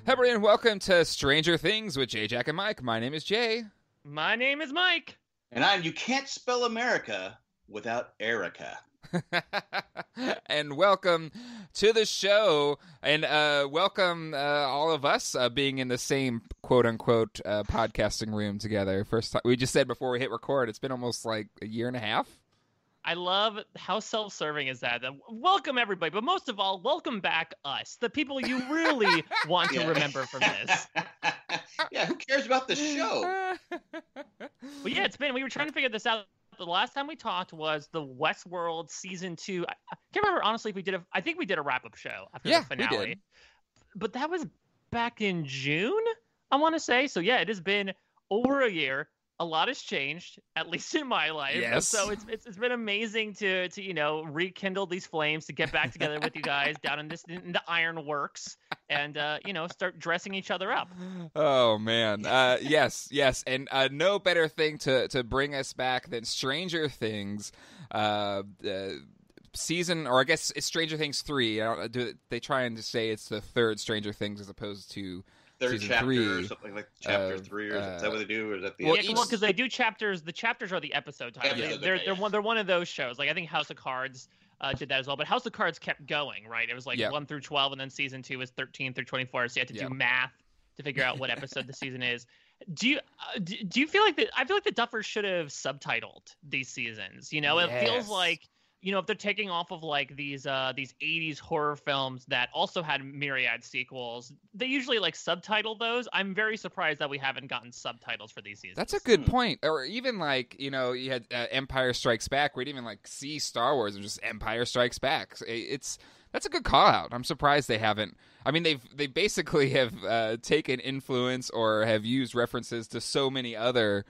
Hey, everyone, welcome to Stranger Things with Jay, Jack, and Mike. My name is Jay. My name is Mike. And you can't spell America without Erica. And welcome to the show, and welcome all of us being in the same quote-unquote podcasting room together. First time, we just said before we hit record, it's been almost like a year and a half. I love how self-serving is that. Welcome, everybody, but most of all, welcome back us, the people you really want to remember from this. Yeah, who cares about the show? Well, yeah, we were trying to figure this out. The last time we talked was the Westworld Season 2. I can't remember, honestly, if we did I think we did a wrap-up show after the finale. We did. But that was back in June, I want to say. So, yeah, it has been over a year. A lot has changed, at least in my life. Yes. So it's been amazing to rekindle these flames, to get back together with you guys down in the ironworks, and start dressing each other up. Oh man, yes, and no better thing to bring us back than Stranger Things. Season, or I guess it's Stranger Things 3. They try and say it's the third Stranger Things as opposed to third season chapter 3. or something like chapter 3, or is that what they do? Or is that the because they do chapters. The chapters are the episode titles. They're one of those shows. Like I think House of Cards did that as well. But House of Cards kept going, right? It was like 1 through 12, and then season 2 was 13 through 24. So you had to do math to figure out what episode the season is. Do you feel like that? I feel like the Duffers should have subtitled these seasons. It feels like, if they're taking off of like these 80s horror films that also had myriad sequels, they usually like subtitle those. I'm very surprised that we haven't gotten subtitles for these seasons. That's a good point. Or even like, you had Empire Strikes Back. We'd even like see Star Wars and just Empire Strikes Back. That's a good call out. I'm surprised they haven't. I mean, they basically have taken influence or have used references to so many other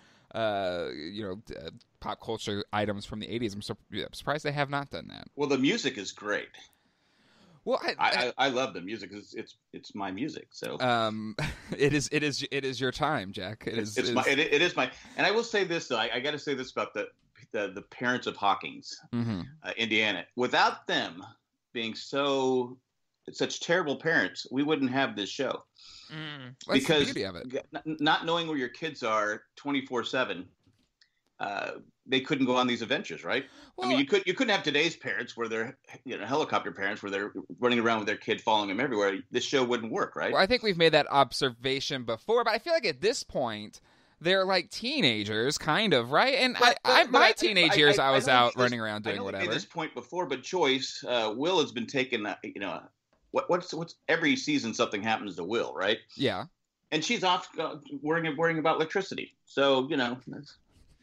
pop culture items from the 80s. I'm surprised they have not done that. Well, the music is great. Well, I love the music. It's my music. So it is your time, Jack. It is my. And I will say this though. I got to say this about the parents of Hawkins, Indiana. Without them being such terrible parents, we wouldn't have this show. Because the beauty of it. Not knowing where your kids are 24/7, they couldn't go on these adventures, right? Well, I mean, you couldn't have today's parents where they're helicopter parents where they're running around with their kid following them everywhere. This show wouldn't work, right? Well, I think we've made that observation before, but I feel like at this point they're like teenagers, kind of, right? And my teenage years, I was out running around doing whatever. I made this point before, but Joyce, Will has been taken, What's every season something happens to Will, right? Yeah. And she's off worrying about electricity. So,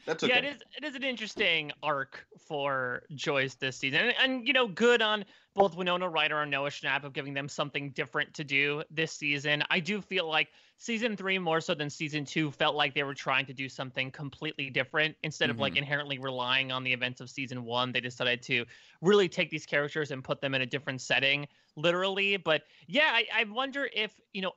that's okay. Yeah, it is an interesting arc for Joyce this season. And good on both Winona Ryder and Noah Schnapp of giving them something different to do this season. I do feel like season 3, more so than season 2, felt like they were trying to do something completely different. Instead of like inherently relying on the events of season 1, they decided to really take these characters and put them in a different setting, literally. But yeah, I wonder if,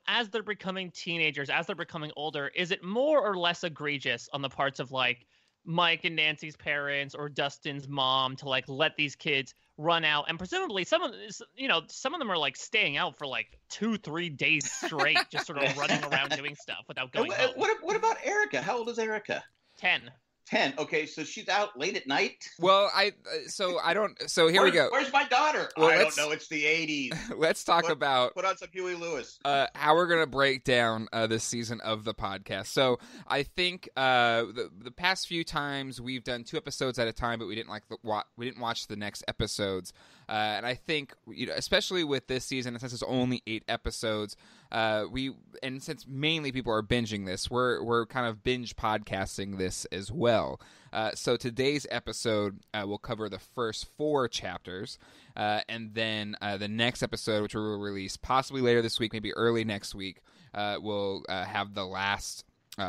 as they're becoming teenagers, as they're becoming older, is it more or less egregious on the parts of like Mike and Nancy's parents or Dustin's mom to like let these kids run out, and presumably some of them are like staying out for like 2-3 days straight, just sort of running around doing stuff without going home. What about Erica? How old is Erica? 10. 10. Okay, so she's out late at night? Well, here we go. Where's my daughter? Well, I don't know. It's the 80s. Let's talk about... Put on some Huey Lewis. How we're going to break down this season of the podcast. So I think the past few times we've done 2 episodes at a time, but we didn't watch the next episodes. And I think, especially with this season, and since it's only 8 episodes, and since mainly people are binging this, we're kind of binge podcasting this as well. So today's episode will cover the first 4 chapters, and then the next episode, which we will release possibly later this week, maybe early next week, will have the last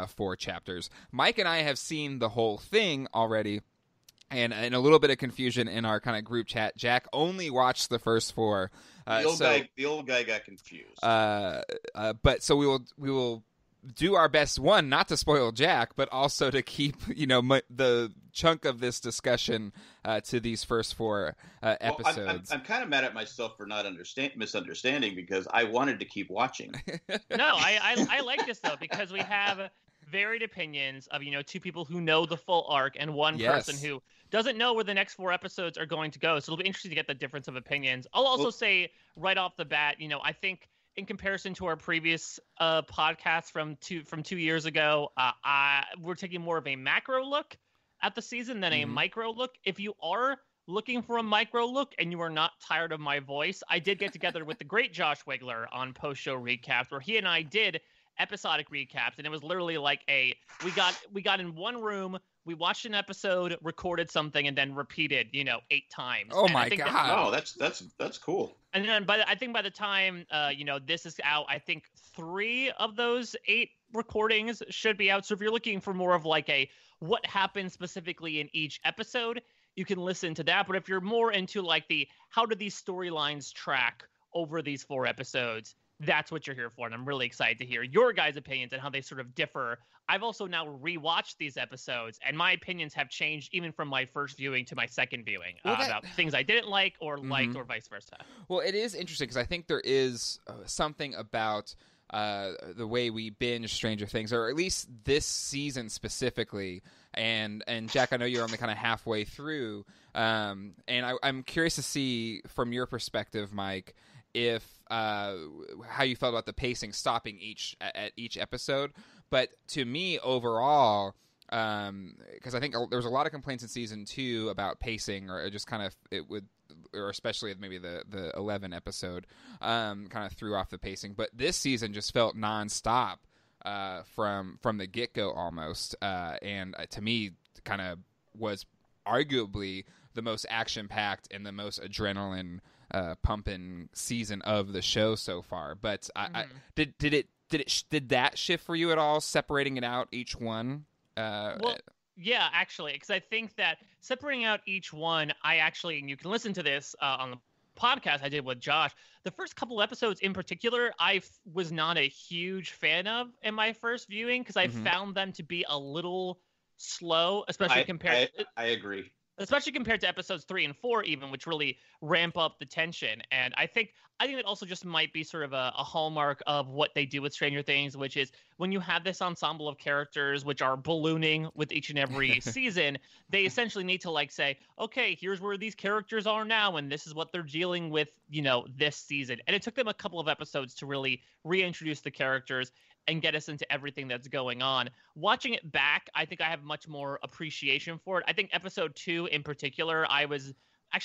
4 chapters. Mike and I have seen the whole thing already. And a little bit of confusion in our kind of group chat. Jack only watched the first 4. The old guy got confused. But so we will do our best, one, not to spoil Jack, but also to keep, the chunk of this discussion to these first 4 episodes. I'm kind of mad at myself for not misunderstanding, because I wanted to keep watching. No, I like this, though, because we have varied opinions of, 2 people who know the full arc and one person who doesn't know where the next 4 episodes are going to go. So it'll be interesting to get the difference of opinions. I'll also say right off the bat, I think in comparison to our previous podcast from 2 years ago, we're taking more of a macro look at the season than a micro look. If you are looking for a micro look and you are not tired of my voice, I did get together with the great Josh Wigler on post-show recaps, where he and I did episodic recaps, and it was literally like we got in one room, we watched an episode, recorded something, and then repeated 8 times. Oh and my god! That's cool. And then I think by the time this is out, I think 3 of those 8 recordings should be out. So if you're looking for more of like a what happened specifically in each episode, you can listen to that. But if you're more into like the how do these storylines track over these 4 episodes, that's what you're here for. And I'm really excited to hear your guys' opinions and how they sort of differ. I've also now rewatched these episodes, and my opinions have changed even from my first viewing to my second viewing about things I didn't like or liked, or vice versa. Well, it is interesting because I think there is something about the way we binge Stranger Things, or at least this season specifically. And Jack, I know you're only kind of halfway through, and I'm curious to see from your perspective, Mike, if how you felt about the pacing stopping at each episode. But to me overall, because I think there was a lot of complaints in season 2 about pacing, or just kind of or especially maybe the 11 episode kind of threw off the pacing. But this season just felt nonstop from the get-go almost, and to me kind of was arguably the most action-packed and the most adrenaline pumping season of the show so far. But did that shift for you at all, separating it out each one? Well, yeah, actually, because I think that separating out each one, and you can listen to this on the podcast I did with Josh, the first couple episodes in particular, I was not a huge fan of in my first viewing, because I found them to be a little slow, especially compared. I agree. Especially compared to episodes 3 and 4, even, which really ramp up the tension. And I think it also just might be sort of a hallmark of what they do with Stranger Things, which is when you have this ensemble of characters which are ballooning with each and every season, they essentially need to like say, okay, here's where these characters are now, and this is what they're dealing with, this season. And it took them a couple of episodes to really reintroduce the characters and get us into everything that's going on. Watching it back, I think I have much more appreciation for it. I think episode 2 in particular,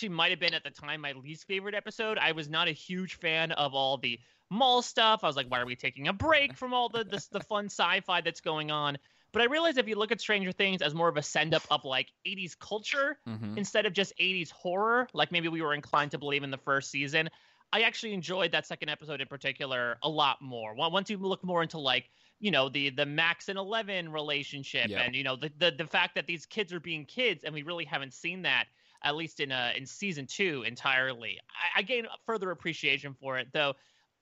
might have been at the time my least favorite episode. I was not a huge fan of all the mall stuff. I was like, why are we taking a break from all the fun sci-fi that's going on? But I realized if you look at Stranger Things as more of a send-up of like 80s culture instead of just 80s horror, like maybe we were inclined to believe in the first season, I actually enjoyed that second episode in particular a lot more. Once you look more into like, the Max and 11 relationship, and the fact that these kids are being kids, and we really haven't seen that, at least in season 2 entirely. I gain further appreciation for it, though.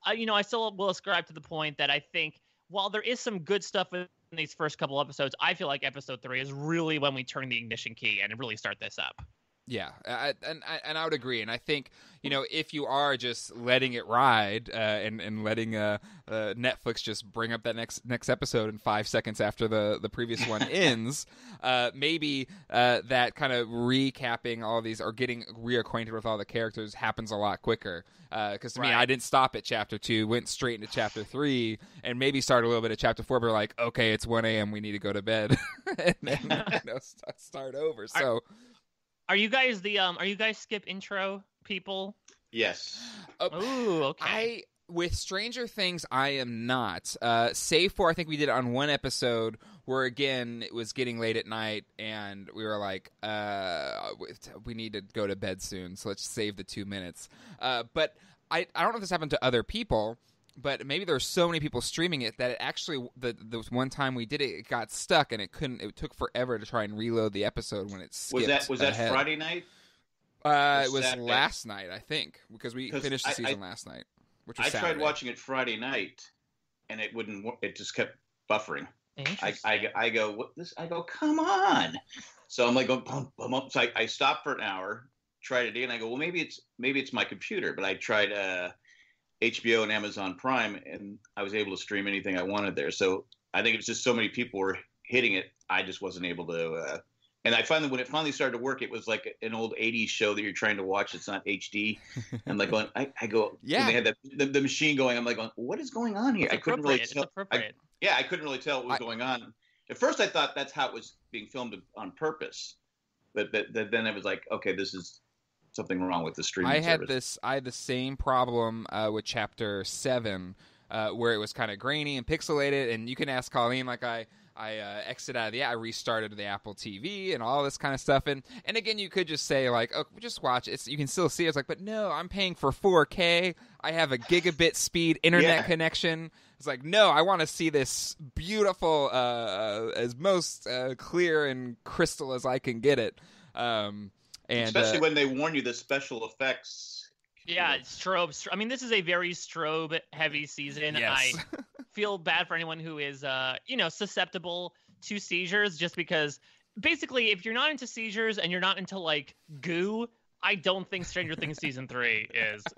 I still will ascribe to the point that I think while there is some good stuff in these first couple episodes, I feel like episode 3 is really when we turn the ignition key and really start this up. Yeah, and I would agree. And I think, if you are just letting it ride and letting Netflix just bring up that next episode in 5 seconds after the previous one ends, maybe that kind of recapping all of these or getting reacquainted with all the characters happens a lot quicker. Because to me, I didn't stop at chapter 2, went straight into chapter 3, and maybe start a little bit at chapter 4, but like, okay, it's 1 a.m., we need to go to bed, and then start over. So. Are you guys skip intro people? Yes. Ooh, okay. With Stranger Things, I am not. Save for, I think we did it on one episode where, again, it was getting late at night, and we were like, we need to go to bed soon, so let's save the 2 minutes. But I don't know if this happened to other people, but maybe there were so many people streaming it that it actually, the one time we did it, it got stuck, and it took forever to try and reload the episode when it skipped. Was that Friday night? It was Saturday? Last night, I think, because we finished the season last night, which was Saturday. Tried watching it Friday night, and it wouldn't. It just kept buffering. Interesting. I go, what this? I go, come on. So I'm like, going, bum, bum, bum. So I stopped for an hour, tried it again. I go, well, maybe it's my computer. But I tried HBO and Amazon Prime, and I was able to stream anything I wanted there. So I think it was just so many people were hitting it, I just wasn't able to. And I finally, when it finally started to work, it was like an old '80s show that you're trying to watch. It's not HD. And like going, I go, yeah. They had the machine going. I'm like, going, what is going on here? It's I couldn't really tell. It's appropriate. I couldn't really tell what was going on. At first, I thought that's how it was being filmed on purpose. But then it was like, okay, this is something wrong with the streaming service. I had the same problem with Chapter 7, where it was kind of grainy and pixelated. And you can ask Colleen, like I exited out of I restarted the Apple TV and all this kind of stuff. And again, you could just say like, oh, just watch it. You can still see it. It's like, but no, I'm paying for 4K. I have a gigabit speed internet connection. It's like, no, I want to see this beautiful, as most clear and crystal as I can get it. And especially when they warn you the special effects. Yeah, strobe. I mean, this is a very strobe-heavy season. Yes. I feel bad for anyone who is, susceptible to seizures, just because basically, if you're not into seizures and you're not into like goo, I don't think Stranger Things season 3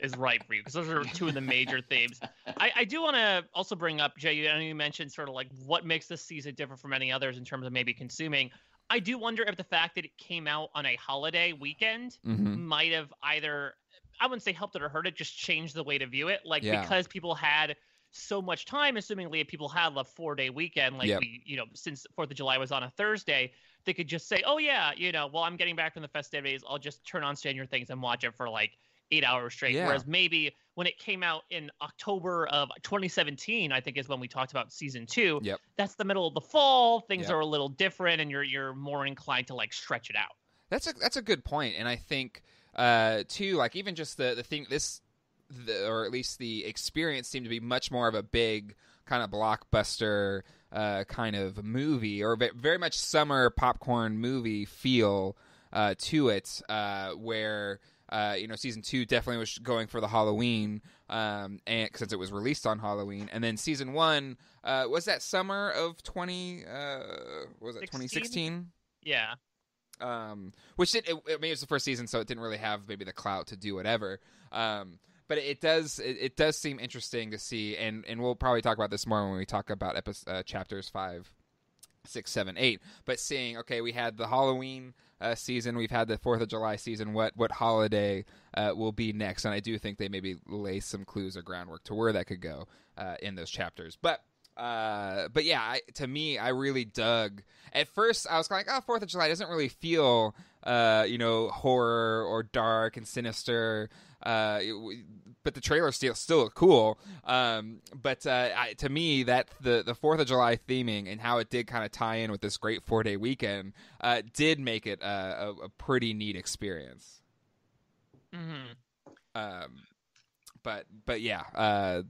is right for you, because those are two of the major themes. I do want to also bring up, Jay, I know you mentioned sort of like what makes this season different from any others in terms of maybe consuming. I do wonder if the fact that it came out on a holiday weekend might have either, I wouldn't say helped it or hurt it, just changed the way to view it. Like, because people had so much time, assumingly people had a 4-day weekend, like since 4th of July was on a Thursday, they could just say, oh yeah, well, I'm getting back from the festivities, I'll just turn on Stranger Things and watch it for like 8 hours straight. Whereas maybe when it came out in October of 2017, I think is when we talked about season 2. That's the middle of the fall. Things are a little different, and you're more inclined to like stretch it out. That's a good point, and I think too, like even just the thing or at least the experience seemed to be much more of a big kind of blockbuster kind of movie, or very much summer popcorn movie feel to it, where season 2 definitely was going for the Halloween, and since it was released on Halloween, and then season 1 was that summer of 2016? Yeah. Which it was the first season, so it didn't really have maybe the clout to do whatever. But it does seem interesting to see, and we'll probably talk about this more when we talk about chapters 5, 6, 7, 8. But seeing, okay, we had the Halloween season, we've had the 4th of July season. What holiday will be next? And I do think they maybe lay some clues or groundwork to where that could go in those chapters. But yeah, to me, I really dug. At first, I was kind of like, 4th of July doesn't really feel, horror or dark and sinister. But the trailer still look cool. But to me, that the 4th of July theming and how it did kind of tie in with this great 4-day weekend did make it a pretty neat experience. But yeah.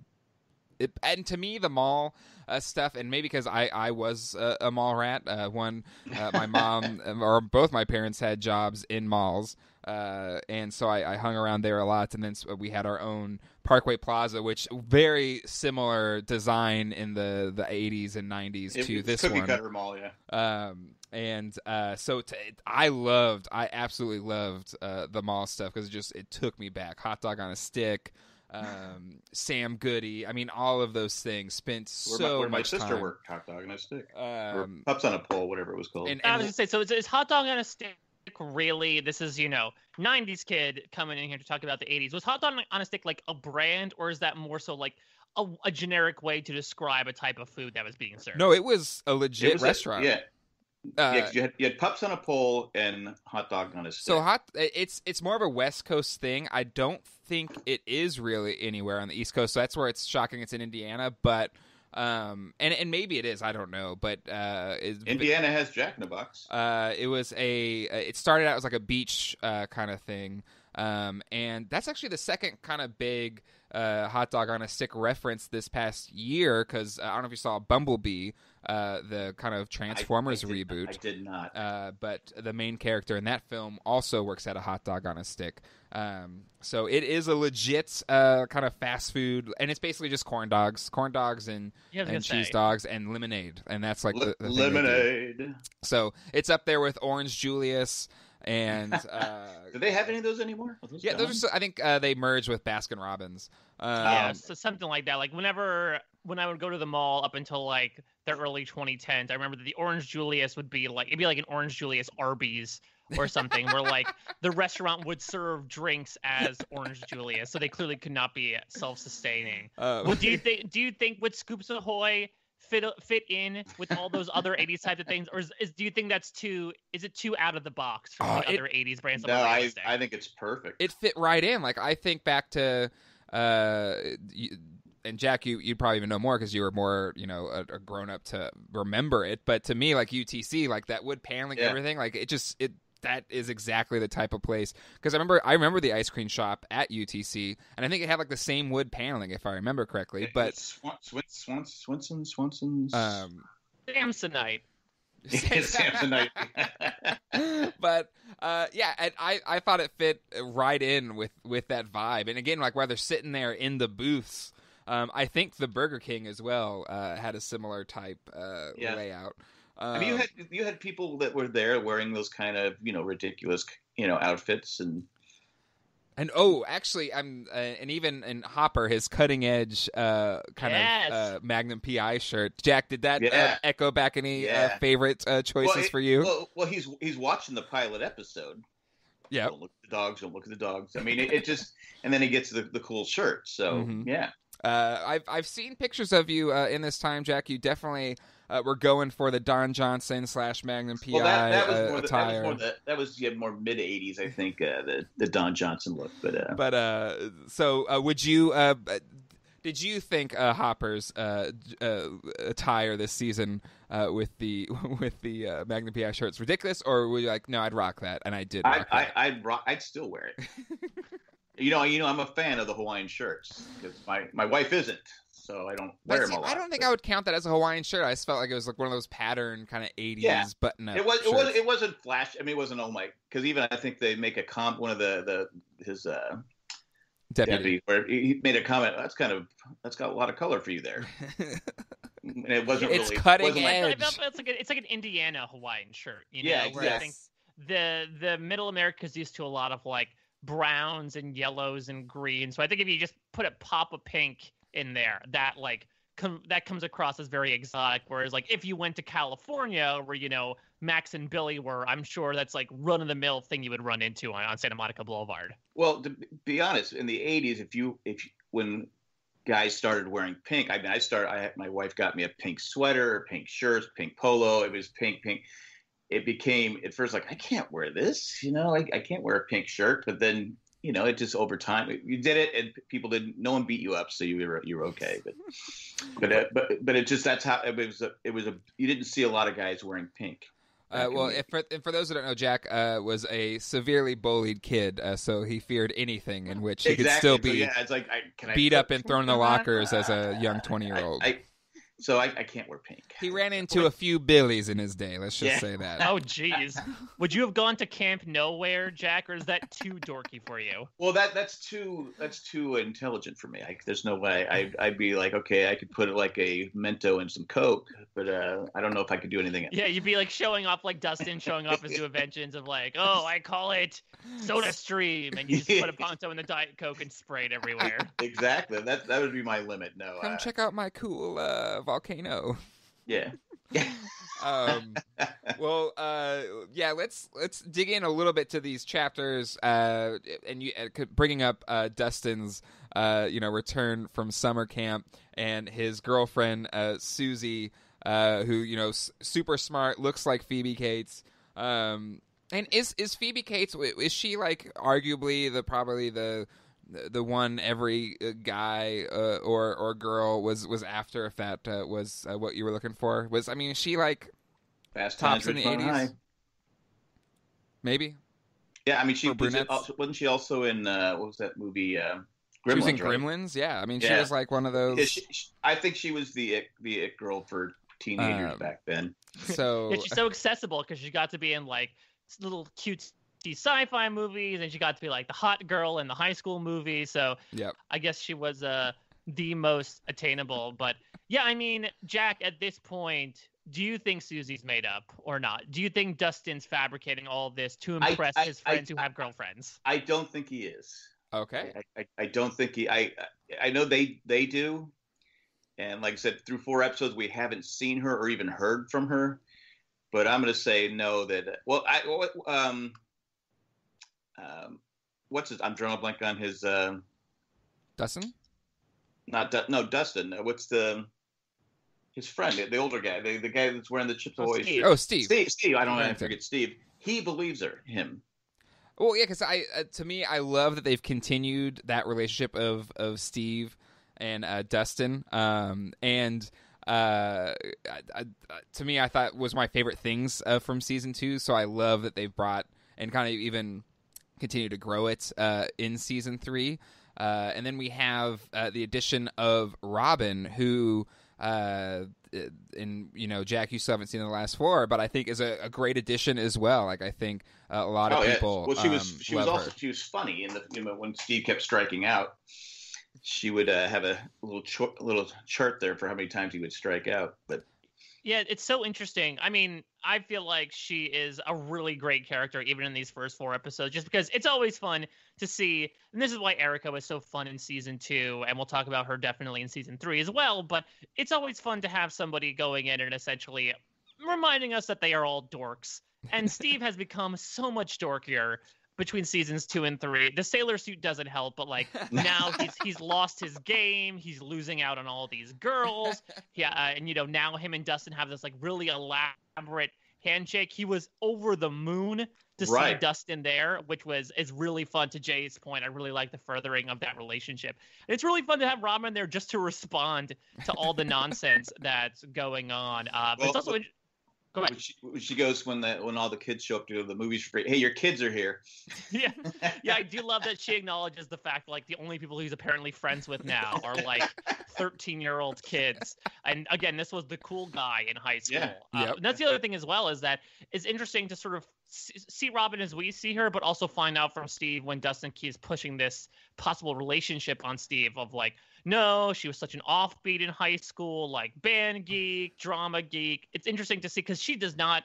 And to me, the mall stuff, and maybe because I was a mall rat. My mom or both my parents had jobs in malls, and so I hung around there a lot. And then we had our own Parkway Plaza, which very similar design in the 80s and 90s to this one. Cookie cutter mall, yeah. I absolutely loved the mall stuff, because it took me back. Hot dog on a stick. Sam Goody. I mean, all of those things spent where my much sister time. worked, hot dog on a stick, or pups on a pole, whatever it was called. I was gonna say, so is hot dog on a stick really? This is 90s kid coming in here to talk about the 80s. Was hot dog on a stick like a brand, or is that more so like a generic way to describe a type of food that was being served? No, it was a legit restaurant. Cause you had pups on a pole and hot dog on a stick. So it's more of a West Coast thing. I don't think it is really anywhere on the East Coast. So that's where it's shocking. It's in Indiana, but and maybe it is. I don't know. But Indiana has Jack in the Box. It started out as like a beach kind of thing. And that's actually the second kind of big hot dog on a stick reference this past year, because I don't know if you saw Bumblebee, the kind of Transformers reboot. I did not. But the main character in that film also works at a hot dog on a stick. So it is a legit kind of fast food, and it's basically just corn dogs and cheese dogs and lemonade, and that's like the thing lemonade. So it's up there with Orange Julius. And do they have any of those anymore? Yeah, those are. I think they merged with Baskin Robbins. So something like that. Like when I would go to the mall up until like the early 2010s, I remember that the Orange Julius would be like, it'd be like an Orange Julius Arby's or something, where like the restaurant would serve drinks as Orange Julius, so they clearly could not be self-sustaining. Well, do you think would Scoops Ahoy fit in with all those other 80s types of things, or do you think is it too out of the box from the other 80s brands? No, I think it's perfect. It fit right in. Like I think back to and Jack, you'd probably even know more because you were more, a grown up to remember it. But to me, like UTC, like that wood paneling and everything, like that is exactly the type of place. Because I remember the ice cream shop at UTC, and I think it had like the same wood paneling, if I remember correctly. But Swanson's. Samsonite. Samsonite. But I thought it fit right in with that vibe. And again, like while they're sitting there in the booths, I think the Burger King as well had a similar type layout. I mean, you had people that were there wearing those kind of ridiculous outfits and actually and even in Hopper, his cutting edge of Magnum PI shirt. Jack, did that echo back any favorite choices for you? Well, he's watching the pilot episode. Yeah, don't look at the dogs. Don't look at the dogs. I mean, it just, and then he gets the cool shirt. So yeah. I've seen pictures of you in this time, Jack. You definitely were going for the Don Johnson / Magnum PI attire. That was more mid '80s, I think. The Don Johnson look, so would you? Did you think Hopper's attire this season with the Magnum PI shirts ridiculous, or were you like, no, I'd rock that, and I did. I'd still wear it. I'm a fan of the Hawaiian shirts because my wife isn't, so I don't wear them a lot. I don't think I would count that as a Hawaiian shirt. I just felt like it was like one of those pattern kind of 80s button-up. It wasn't flash. I mean, it wasn't because even I think they make a one of his deputy where he made a comment. That's got a lot of color for you there. And it wasn't. It's really cutting edge. It's like an Indiana Hawaiian shirt. Where I think the Middle America is used to a lot of like browns and yellows and greens. So I think if you just put a pop of pink in there, that like that comes across as very exotic. Whereas like if you went to California where Max and Billy were, I'm sure that's like run of the mill thing you would run into on Santa Monica Boulevard. Well, to be honest, in the 80s, when guys started wearing pink, I mean, my wife got me a pink sweater, pink shirts, pink polo. It was pink. It became at first like, I can't wear this, I can't wear a pink shirt. But then, it just over time you did it and people no one beat you up. So you were okay. But it just, that's how it was. You didn't see a lot of guys wearing pink. For those who don't know, Jack was a severely bullied kid, so he feared anything in which he could still be beat up and thrown in the lockers as a young 20-year-old. So I can't wear pink. He ran into a few Billies in his day. Let's just say that. Oh, geez. Would you have gone to Camp Nowhere, Jack, or is that too dorky for you? Well, that's too intelligent for me. There's no way. I'd be like, okay, I could put like a Mento and some Coke, but I don't know if I could do anything else. Yeah, you'd be like showing off like Dustin showing off his new inventions of like, oh, I call it Soda Stream, and you just put a Ponto in the Diet Coke and spray it everywhere. Exactly. That would be my limit. No. Come check out my cool volcano. Yeah. Let's dig in a little bit to these chapters, and you bringing up Dustin's return from summer camp and his girlfriend Suzie, who super smart, looks like Phoebe Cates. And is Phoebe Cates, is she like arguably probably the one every guy or girl was after, if that was what you were looking for? Is she like Fast tops Times in the 80s? Maybe. Yeah, I mean, brunettes. wasn't she also in what was that movie? Gremlins, she was in right? Gremlins. Yeah, I mean, she was like one of those. Yeah, I think she was the it girl for teenagers back then. So yeah, she's so accessible because she got to be in like little cute sci-fi movies, and she got to be like the hot girl in the high school movie. So yep. I guess she was the most attainable. But yeah, I mean, Jack, at this point, do you think Suzie's made up or not? Do you think Dustin's fabricating all of this to impress his friends who have girlfriends? I don't think he is. Okay. I don't think he. I know they do, and like I said, through 4 episodes, we haven't seen her or even heard from her. But I'm going to say no. That what's his? I'm drawing a blank on his. Dustin? Dustin. What's his friend, the older guy, the guy that's wearing the Chips Ahoy shirt? Oh, Steve. Steve. I don't want to forget Steve. He believes him. Well, yeah, because to me, I love that they've continued that relationship of Steve and Dustin, and to me, I thought was my favorite things from season 2. So I love that they've brought and kind of even continue to grow it in season 3. And then we have the addition of Robin, who, Jack, you still haven't seen the last 4, but I think is a great addition as well. Like I think a lot of people. Well, she was funny in when Steve kept striking out. She would have a little chart there for how many times he would strike out, but. Yeah, it's so interesting. I mean, I feel like she is a really great character, even in these first 4 episodes, just because it's always fun to see. And this is why Erica was so fun in season 2, and we'll talk about her definitely in season 3 as well. But it's always fun to have somebody going in and essentially reminding us that they are all dorks. And Steve has become so much dorkier between seasons 2 and 3. The sailor suit doesn't help, but like now he's lost his game. He's losing out on all these girls. Yeah, and now him and Dustin have this like really elaborate handshake. He was over the moon to see Dustin there, which is really fun. To Jay's point, I really like the furthering of that relationship. And it's really fun to have Robin there just to respond to all the nonsense that's going on. But it's also. Go ahead. She goes when all the kids show up to the movies for free. Hey, your kids are here. Yeah, I do love that she acknowledges the fact like the only people he's apparently friends with now are like 13-year-old kids. And again, this was the cool guy in high school. Yeah. And that's the other thing as well, is that it's interesting to sort of see Robin as we see her, but also find out from Steve when Dustin keeps pushing this possible relationship on Steve of like, no, she was such an offbeat in high school, like band geek, drama geek. It's interesting to see because she does not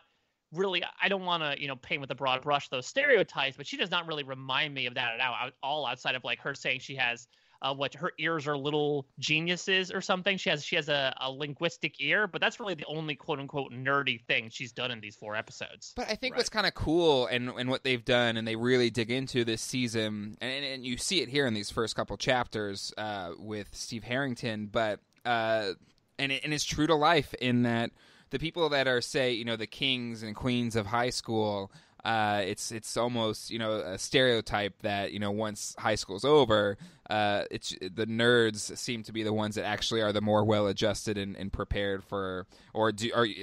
really, I don't want to, paint with a broad brush those stereotypes, but she does not really remind me of that at all outside of like her saying she has her ears are little geniuses or something. She has a linguistic ear, but that's really the only quote unquote nerdy thing she's done in these 4 episodes. But I think what's kind of cool and what they've done, and they really dig into this season, and you see it here in these first couple chapters with Steve Harrington, but and it's true to life in that the people that are, say, the kings and queens of high school, it's almost a stereotype that once high school's over, it's the nerds seem to be the ones that actually are the more well-adjusted and prepared for, or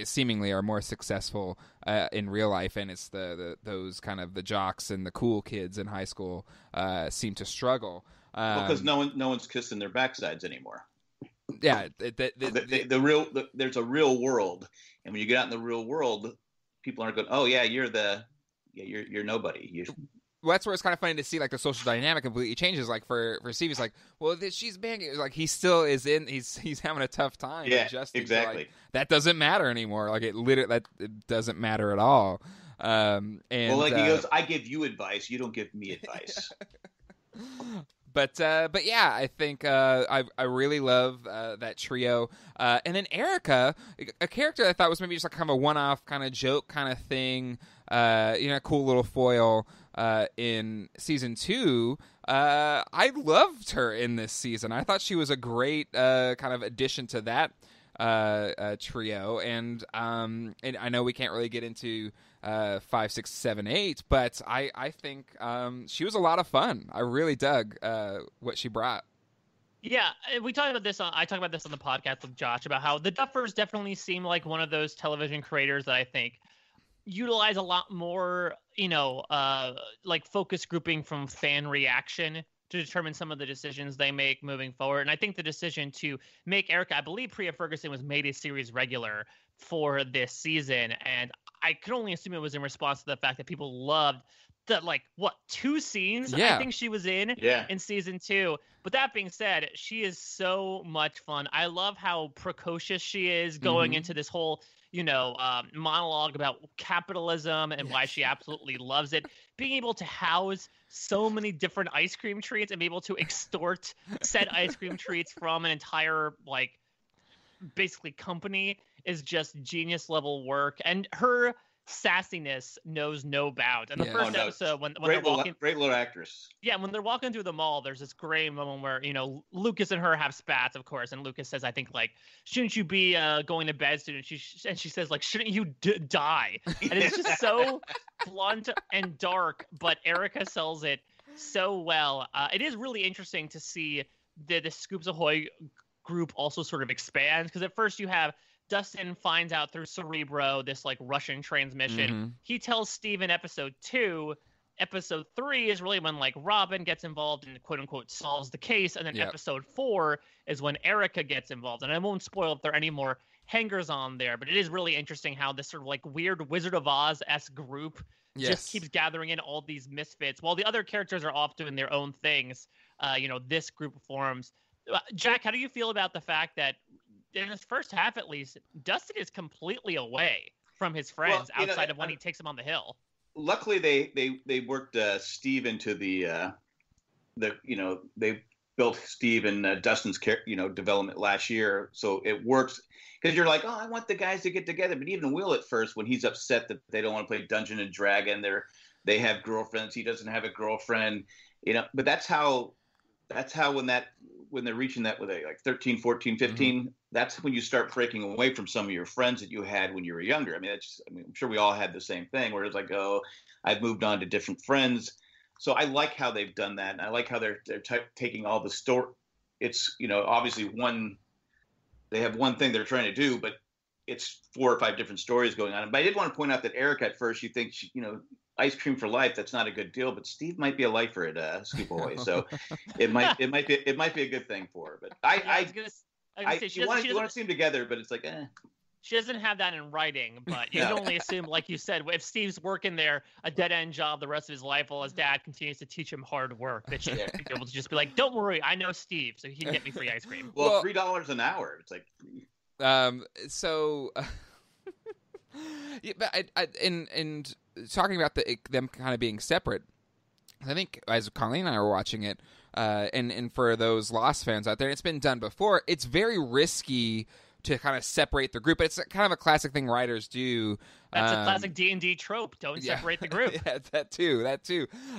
seemingly are more successful in real life, and it's those kind of the jocks and the cool kids in high school seem to struggle because no one's kissing their backsides anymore. Yeah, there's a real world, and when you get out in the real world, people aren't going, oh yeah, you're nobody. Well, that's where it's kind of funny to see like the social dynamic completely changes. Like for Steve, he's like, well, she's banging. Like he still is he's having a tough time. Yeah, adjusting. exactly. So, like, that doesn't matter anymore. Like it doesn't matter at all. And he goes, I give you advice, you don't give me advice. But yeah, I think I really love that trio. And then Erica, a character I thought was maybe just like kind of a one-off kind of joke kind of thing, cool little foil in season 2. I loved her in this season. I thought she was a great kind of addition to that trio. And I know we can't really get into 5, 6, 7, 8, but I think she was a lot of fun. I really dug what she brought. Yeah, we talked about this. I talked about this on the podcast with Josh about how the Duffers definitely seem like one of those television creators that I think utilize a lot more, like focus grouping from fan reaction to determine some of the decisions they make moving forward. And I think the decision to make Erica, I believe Priya Ferguson was made a series regular for this season. And I could only assume it was in response to the fact that people loved the, 2 scenes I think she was in season 2. But that being said, she is so much fun. I love how precocious she is going into this whole monologue about capitalism and why she absolutely loves it. Being able to house so many different ice cream treats and be able to extort said ice cream treats from an entire basically company is just genius level work. And her sassiness knows no bounds. And the first episode, when they're walking, great little actress. Yeah, when they're walking through the mall, there's this great moment where Lucas and her have spats, of course, and Lucas says, "I think shouldn't you be going to bed soon?" And she says, "Shouldn't you die?" And it's just so blunt and dark, but Erica sells it so well. It is really interesting to see the Scoops Ahoy group also sort of expand, because at first you have Dustin finds out through Cerebro this Russian transmission. He tells Steve in episode 2. Episode 3 is really when Robin gets involved and quote unquote solves the case, and then episode 4 is when Erica gets involved. And I won't spoil if there are any more hangers on there, but it is really interesting how this sort of weird Wizard of Oz-esque group just keeps gathering in all these misfits while the other characters are off doing their own things. This group forms. Jack, how do you feel about the fact that in this first half, at least, Dustin is completely away from his friends outside of when he takes them on the hill? Luckily, they worked Steve into they built Steve and Dustin's development last year, so it works. Because you're I want the guys to get together, but even Will at first, when he's upset that they don't want to play Dungeon and Dragon, they have girlfriends, he doesn't have a girlfriend, But that's how when they're reaching that with 13, 14, 15, that's when you start breaking away from some of your friends that you had when you were younger. I mean, I'm sure we all had the same thing where it's I've moved on to different friends. So I like how they've done that. And I like how they're taking all the story. It's, obviously they have one thing they're trying to do, but it's 4 or 5 different stories going on. But I did want to point out that Erica, at first, you think ice cream for life, that's not a good deal, but Steve might be a lifer at Scoop Ahoy, so it might be a good thing for her. But you want to see them together, but it's She doesn't have that in writing, but you can only assume, like you said, if Steve's working there a dead-end job the rest of his life while his dad continues to teach him hard work, that she'd be able to just be don't worry, I know Steve, so he can get me free ice cream. Well, $3 an hour. It's and talking about them kind of being separate, I think as Colleen and I were watching it, and for those Lost fans out there, it's been done before. It's very risky to kind of separate the group, but it's kind of a classic thing writers do. That's a classic D&D trope. Don't separate the group. Yeah, that too.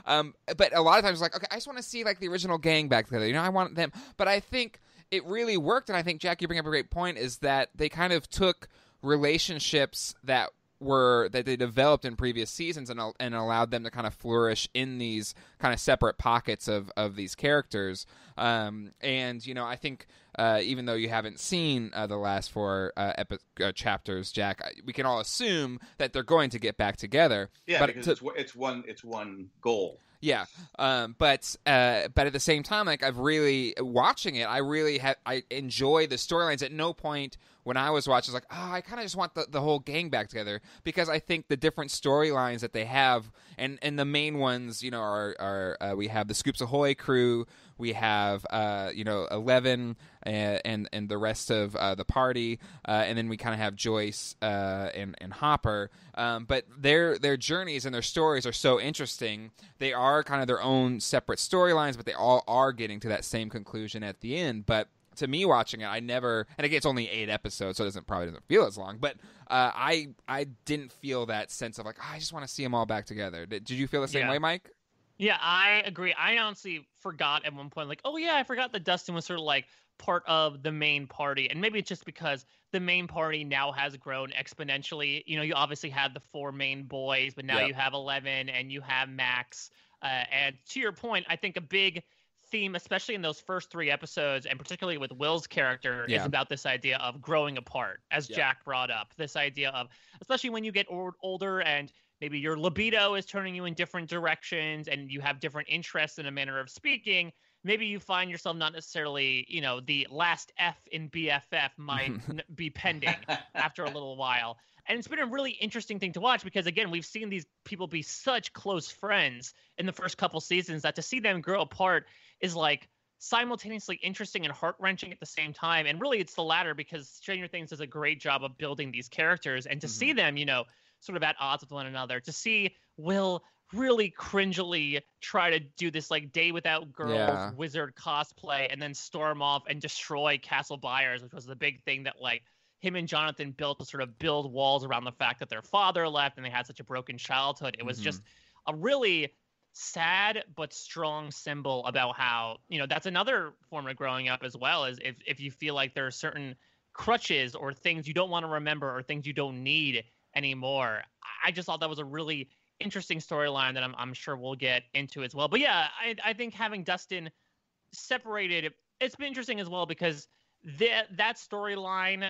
But a lot of times, okay, I just want to see the original gang back together. I want them. But I think it really worked, and I think, Jack, you bring up a great point, is that they kind of took relationships that they developed in previous seasons and allowed them to kind of flourish in these kind of separate pockets of these characters. And I think even though you haven't seen the last 4 chapters, Jack, we can all assume that they're going to get back together. Yeah, but because it's one goal. Yeah, but at the same time, I've really watching it, I enjoy the storylines. At no point when I was watching, I was I kind of just want the whole gang back together, because I think the different storylines that they have, and the main ones, are we have the Scoops Ahoy crew, we have 11 and the rest of the party, and then we kind of have Joyce and Hopper. But their journeys and their stories are so interesting. They are kind of their own separate storylines, but they all are getting to that same conclusion at the end. But to me, watching it, and again, it's only 8 episodes, so it probably doesn't feel as long. But I didn't feel that sense of I just want to see them all back together. Did you feel the same way, Mike? Yeah, I agree. I honestly forgot at one point, I forgot that Dustin was sort of part of the main party. And maybe it's just because the main party now has grown exponentially. You obviously had the 4 main boys, but now you have 11 and you have Max. And to your point, I think a big theme, especially in those first 3 episodes, and particularly with Will's character, is about this idea of growing apart, as Jack brought up. This idea of, especially when you get older and maybe your libido is turning you in different directions and you have different interests in a manner of speaking, maybe you find yourself not necessarily, the last F in BFF might be pending after a little while. And it's been a really interesting thing to watch because, again, we've seen these people be such close friends in the first couple seasons that to see them grow apart is like simultaneously interesting and heart-wrenching at the same time. And really it's the latter because Stranger Things does a great job of building these characters, and to see them, sort of at odds with one another, to see Will really cringily try to do this like Day Without Girls wizard cosplay and then storm off and destroy Castle Byers, which was the big thing that like him and Jonathan built to sort of build walls around the fact that their father left and they had such a broken childhood. It was just a really sad but strong symbol about how, that's another form of growing up as well, is if you feel like there are certain crutches or things you don't want to remember or things you don't need anymore. I just thought that was a really interesting storyline that I'm sure we'll get into as well. But yeah, I think having Dustin separated, it's been interesting as well because that storyline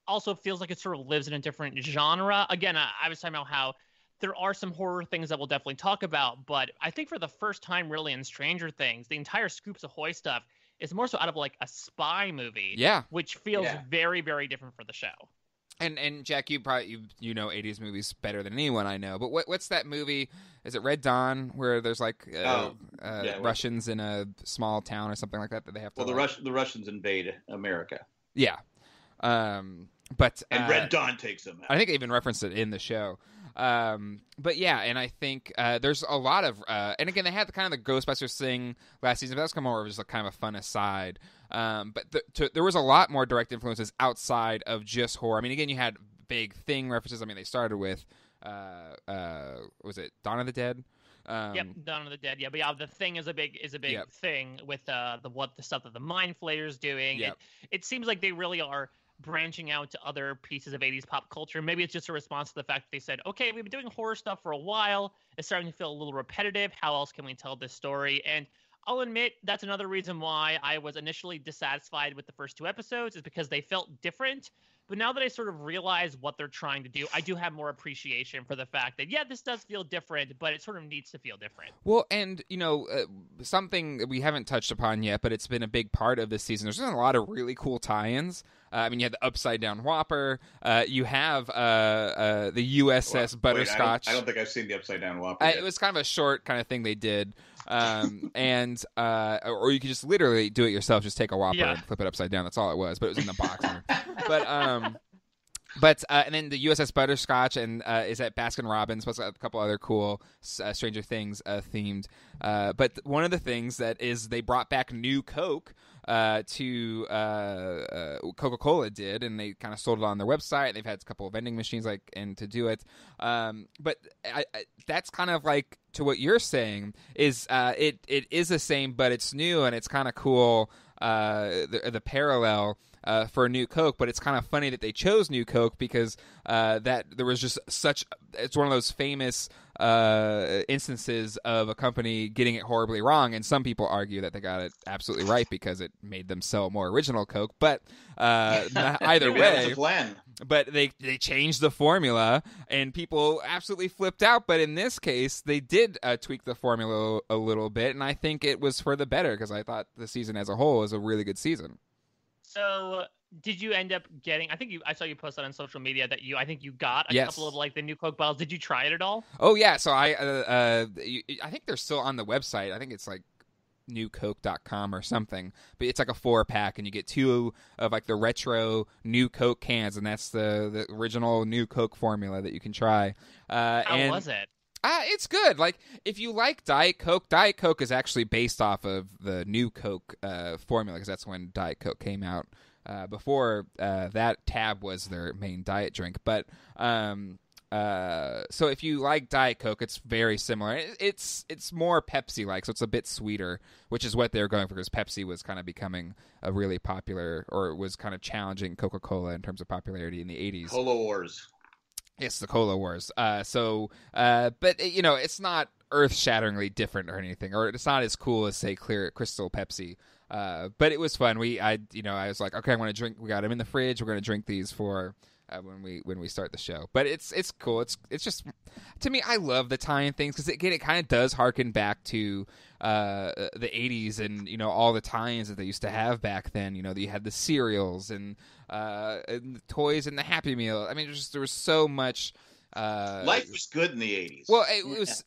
also feels like it sort of lives in a different genre. Again, I was talking about how there are some horror things that we'll definitely talk about, but I think for the first time really in Stranger Things, the entire Scoops Ahoy stuff is more so out of like a spy movie, which feels very, very different for the show. And Jack, you probably you know 80s movies better than anyone I know. But what's that movie? Is it Red Dawn where there's like Russians in a small town or something like that they have to? Well, the Russians invade America. Yeah, but Red Dawn takes them out. I think they even referenced it in the show. But yeah, and I think there's a lot of and again they had the kind of the Ghostbusters thing last season, but that's more of just like kind of a fun aside. But there was a lot more direct influences outside of just horror. I mean, again, you had big Thing references. I mean, they started with was it Dawn of the Dead? Yep, Dawn of the Dead. Yeah, but yeah, the Thing is a big thing with the stuff that the Mind Flayer's doing. Yep. It seems like they really are branching out to other pieces of 80s pop culture. Maybe it's just a response to the fact that they said, okay, we've been doing horror stuff for a while. It's starting to feel a little repetitive. How else can we tell this story? And I'll admit that's another reason why I was initially dissatisfied with the first two episodes, is because they felt different. But now that I sort of realize what they're trying to do, I do have more appreciation for the fact that, yeah, this does feel different, but it sort of needs to feel different. Well, and, something that we haven't touched upon yet, but it's been a big part of this season. There's been a lot of really cool tie-ins. I mean, you have the Upside Down Whopper. You have the USS Butterscotch. I don't think I've seen the Upside Down Whopper yet. It was kind of a short kind of thing they did. Or you could just literally do it yourself. Just take a Whopper and flip it upside down. That's all it was. But it was in the box. But and then the USS Butterscotch and is at Baskin Robbins, plus a couple other cool Stranger Things themed. But one of the things that is they brought back new Coke to Coca-Cola did, and they kind of sold it on their website. They've had a couple of vending machines and to do it. But that's kind of like to what you're saying is it is the same, but it's new and it's kind of cool. The parallel for New Coke, but it's kind of funny that they chose New Coke because that there was just it's one of those famous instances of a company getting it horribly wrong, and some people argue that they got it absolutely right because it made them sell more original Coke, but either way, that was the plan. But they changed the formula, and people absolutely flipped out. But in this case, they did tweak the formula a little bit, and I think it was for the better because I thought the season as a whole was a really good season. So, did you end up getting? I saw you post that on social media that I think you got a couple of like the new Coke bottles. Did you try it at all? Oh yeah, so I think they're still on the website. I think it's like newcoke.com or something, but it's like a 4-pack and you get 2 of like the retro New Coke cans, and that's the original New Coke formula that you can try. How was it? It's good. Like, if you like Diet Coke is actually based off of the New Coke formula, because that's when Diet Coke came out. Before that, Tab was their main diet drink. But so if you like Diet Coke, it's very similar. It's more Pepsi-like, so it's a bit sweeter, which is what they were going for, because Pepsi was kind of becoming a really popular, or was kind of challenging Coca-Cola in terms of popularity in the 80s. Cola Wars. It's the Cola Wars. But it's not earth-shatteringly different or anything, or it's not as cool as, say, Clear Crystal Pepsi. But it was fun. I was like, okay, I'm going to drink. We got them in the fridge. We're going to drink these for when we start the show. But it's cool. It's just, to me, I love the tie-in things because again, it kind of does harken back to the 80s and all the tie-ins that they used to have back then. You had the cereals and the toys and the Happy Meal. I mean, there was so much. Life was good in the 80s. Well,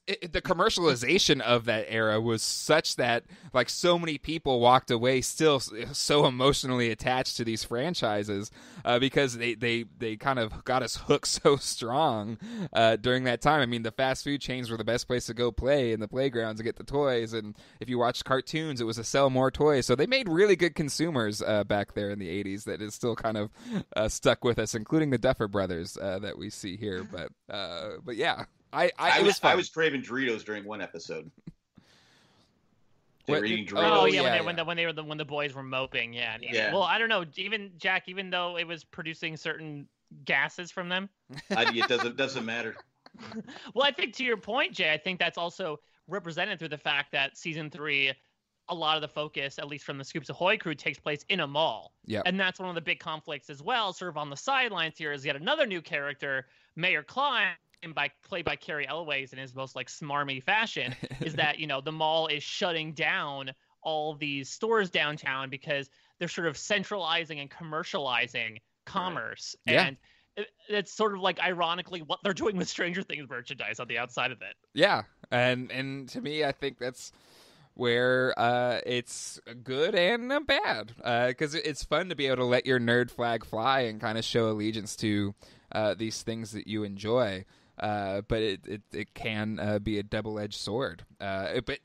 the commercialization of that era was such that like so many people walked away still so emotionally attached to these franchises because they kind of got us hooked so strong during that time. I mean, the fast food chains were the best place to go play in the playgrounds to get the toys, and if you watched cartoons, it was to sell more toys. So they made really good consumers back there in the 80s that is still kind of stuck with us, including the Duffer Brothers that we see here. But yeah, I was craving Doritos during one episode. They were eating Doritos. Oh yeah, when the boys were moping, yeah. Well, I don't know, even though it was producing certain gases from them, it doesn't matter. Well, I think to your point, Jay, I think that's also represented through the fact that season 3, a lot of the focus, at least from the Scoops Ahoy crew, takes place in a mall. Yeah, and that's one of the big conflicts as well. Sort of on the sidelines here is yet another new character, Mayor Klein, played by Carrie Elways in his most like smarmy fashion, is that the mall is shutting down all these stores downtown because they're sort of centralizing and commercializing commerce. Right. Yeah. And it's sort of like ironically what they're doing with Stranger Things merchandise on the outside of it. Yeah, and to me, I think that's where it's good and bad because it's fun to be able to let your nerd flag fly and kind of show allegiance to these things that you enjoy. But it can be a double-edged sword. But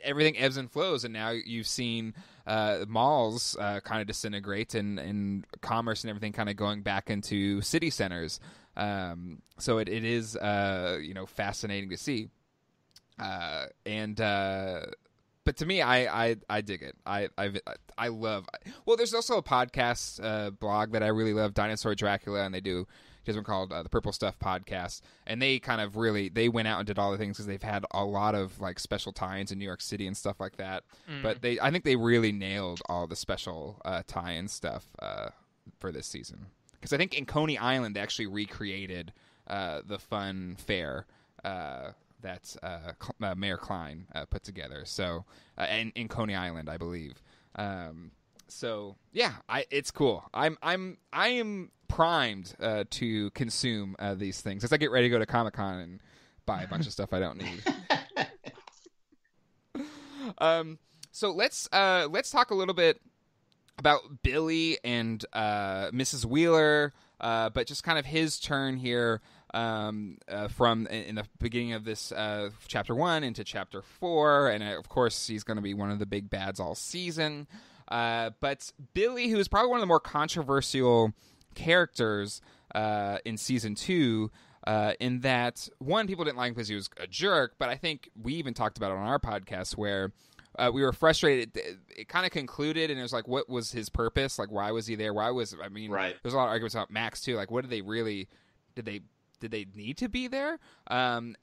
everything ebbs and flows, and now you've seen malls kind of disintegrate and commerce and everything kind of going back into city centers. So it is fascinating to see. But to me, I dig it. I love. Well, there's also a podcast blog that I really love, Dinosaur Dracula, and they do. There's one called the Purple Stuff Podcast, and they kind of they went out and did all the things because they've had a lot of like special tie-ins in New York City and stuff like that. But I think they really nailed all the special tie-in stuff for this season, because I think in Coney Island they actually recreated the fun fair that Mayor Klein put together. So and in Coney Island, I believe. So yeah, it's cool. I am primed to consume these things as I get ready to go to Comic-Con and buy a bunch of stuff I don't need. So let's talk a little bit about Billy and Mrs. Wheeler, but just kind of his turn here from in the beginning of this chapter 1 into chapter 4, and of course he's going to be one of the big bads all season. But Billy, who is probably one of the more controversial characters in season 2, in that, one, people didn't like him because he was a jerk, but I think we even talked about it on our podcast where we were frustrated. It kind of concluded, and it was like, what was his purpose? Like, why was he there? Right. There's a lot of arguments about Max too. Like, what did they need to be there? And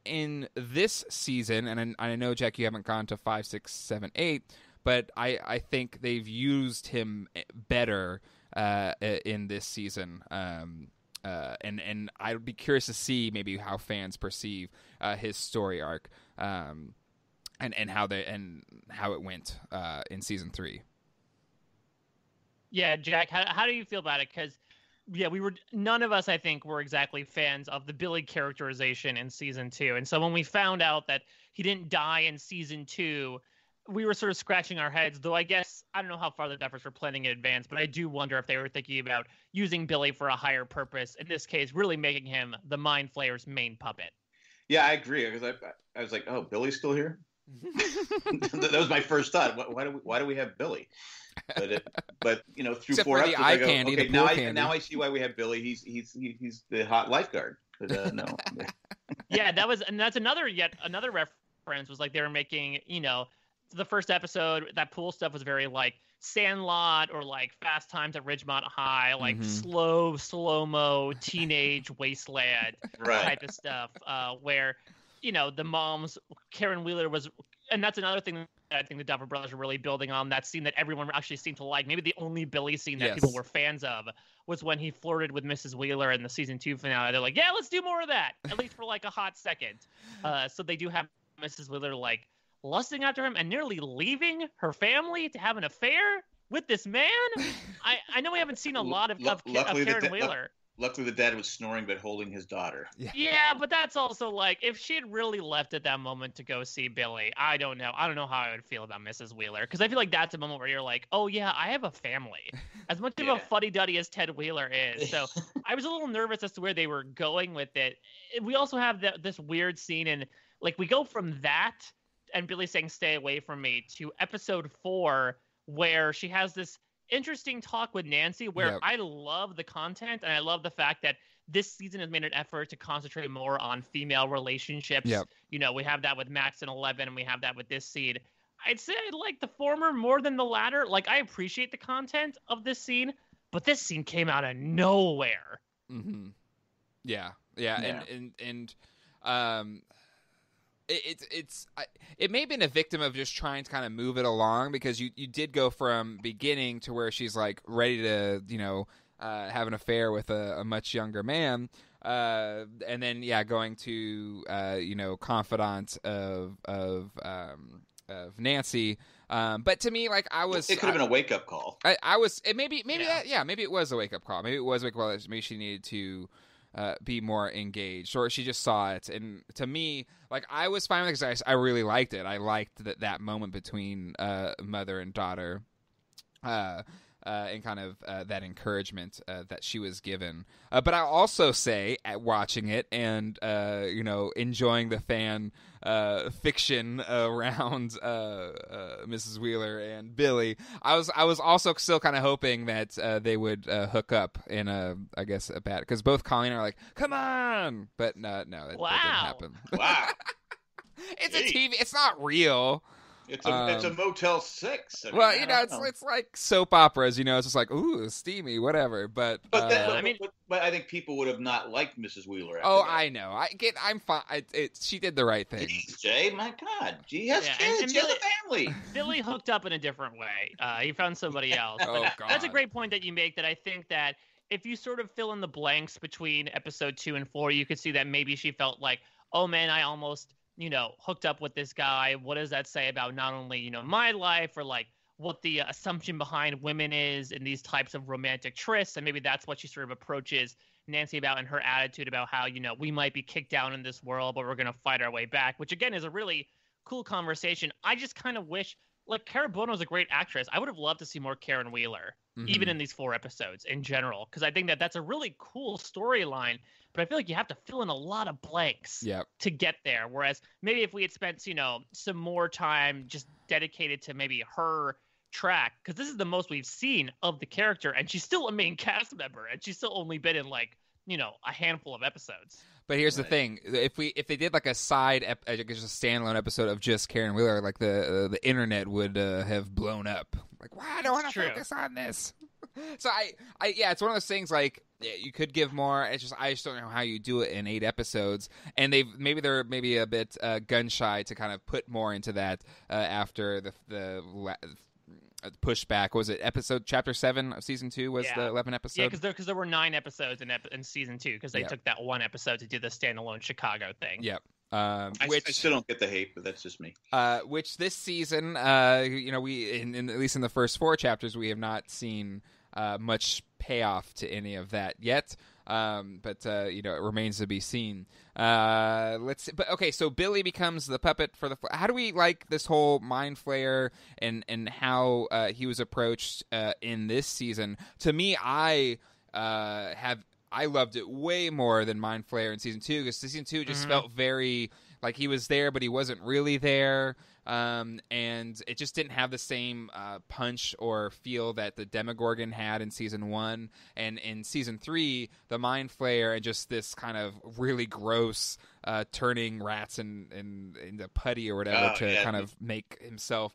in this season, and I know, Jack, you haven't gone to 5, 6, 7, 8, but I think they've used him better in this season. And I'd be curious to see maybe how fans perceive his story arc, and how it went in season 3. Yeah, Jack, how do you feel about it? Because none of us, I think, were exactly fans of the Billy characterization in season 2, and so when we found out that he didn't die in season 2, we were sort of scratching our heads, though I guess I don't know how far the Duffers were planning in advance, but I do wonder if they were thinking about using Billy for a higher purpose, in this case, really making him the Mind Flayer's main puppet. Yeah, I agree, because I was like, oh, Billy's still here? That was my first thought. Why do we have Billy? But through Except 4 episodes, I go, candy, okay, now I see why we have Billy. He's the hot lifeguard. But no. Yeah, that's another reference, was like they were making, the first episode, that pool stuff was very like Sandlot or like Fast Times at Ridgemont High, like slow-mo teenage wasteland type of stuff, where the moms, Karen Wheeler was, and that's another thing I think the Duffer Brothers are really building on. That scene that everyone actually seemed to like. Maybe the only Billy scene that people were fans of was when he flirted with Mrs. Wheeler in the season 2 finale. They're like, yeah, let's do more of that, at least for like a hot second. So they do have Mrs. Wheeler like lusting after him and nearly leaving her family to have an affair with this man. I know we haven't seen a lot of Karen Wheeler. Luckily, the dad was snoring but holding his daughter. Yeah, but that's also like, if she had really left at that moment to go see Billy, I don't know how I would feel about Mrs. Wheeler. Because I feel like that's a moment where you're like, oh yeah, I have a family. As much of a fuddy-duddy as Ted Wheeler is. So I was a little nervous as to where they were going with it. We also have this weird scene, and like we go from that and Billy saying, stay away from me, to episode 4, where she has this interesting talk with Nancy, where I love the content and I love the fact that this season has made an effort to concentrate more on female relationships. You know, we have that with Max and 11, and we have that with this scene. I'd say I like the former more than the latter. Like, I appreciate the content of this scene, but this scene came out of nowhere. Mm-hmm. Yeah. It may have been a victim of just trying to kind of move it along, because you did go from beginning to where she's like ready to, you know, have an affair with a much younger man, and then going to you know, confidant of Nancy. But to me, like, it could have been a wake up call. Maybe it was a wake up call. Maybe it was a wake up call. Maybe she needed to be more engaged, or she just saw it. And to me, like, I was fine with it because I really liked it. I liked that moment between mother and daughter, and kind of that encouragement that she was given. But I'll also say, at watching it and you know, enjoying the fan fiction around Mrs. Wheeler and Billy, I was also still kind of hoping that they would hook up in a bad, because both Colleen are like, come on, but no, that didn't happen. Wow. It's a TV. It's not real. It's a Motel 6. I mean, well, you know, it's like soap operas. You know, it's just like, ooh, steamy, whatever. But I think people would have not liked Mrs. Wheeler. I know. I'm fine. She did the right thing. Jeez, Jay, my God, she has kids. She has a family. Billy hooked up in a different way. He found somebody else. Oh God. That's a great point that you make. That I think that if you sort of fill in the blanks between episode 2 and 4, you could see that maybe she felt like, oh man, I almost, you know, hooked up with this guy. What does that say about not only, you know, my life, or like what the assumption behind women is in these types of romantic trysts? And maybe that's what she sort of approaches Nancy about, in her attitude about how, you know, we might be kicked down in this world, but we're going to fight our way back, which again is a really cool conversation. I just kind of wish, like, Cara Bono is a great actress. I would have loved to see more Karen Wheeler, even in these 4 episodes in general, because I think that that's a really cool storyline. But I feel like you have to fill in a lot of blanks to get there. Whereas maybe if we had spent, you know, some more time just dedicated to maybe her track, because this is the most we've seen of the character, and she's still a main cast member, and she's still only been in, like, you know, a handful of episodes. But here's the thing: if they did like a side, just a standalone episode of just Karen Wheeler, like the internet would have blown up. Like, why I don't want to focus on this. So it's one of those things, like, you could give more. I just don't know how you do it in 8 episodes, and they're maybe a bit gun shy to kind of put more into that after the pushback. Was it chapter 7 of season 2 was the 11 episode? Yeah, because there were 9 episodes in season 2, because they took that one episode to do the standalone Chicago thing. Yep. I still don't get the hate, but that's just me. Which this season, you know, we at least in the first 4 chapters, we have not seen much payoff to any of that yet. But you know, it remains to be seen. Let's see. But okay, so Billy becomes the puppet for the. How do we like this whole mind flayer and how he was approached in this season? To me, I loved it way more than Mind Flayer in season 2, because season 2 just felt very like he was there, but he wasn't really there. And it just didn't have the same punch or feel that the Demogorgon had in season 1. And in season 3, the Mind Flayer and just this kind of really gross turning rats into putty or whatever kind of make himself.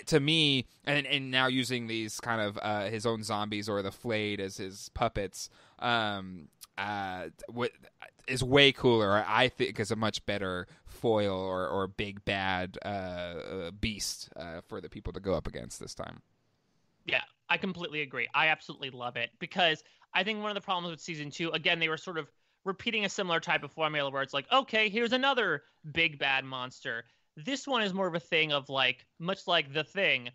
To me, and now using these kind of his own zombies or the flayed as his puppets, what is way cooler. I think is a much better foil or big bad beast for the people to go up against this time. Yeah, I completely agree. I absolutely love it because I think one of the problems with season 2, again, they were sort of repeating a similar type of formula where it's like, okay, here's another big bad monster. This one is more of a thing of like, much like The Thing.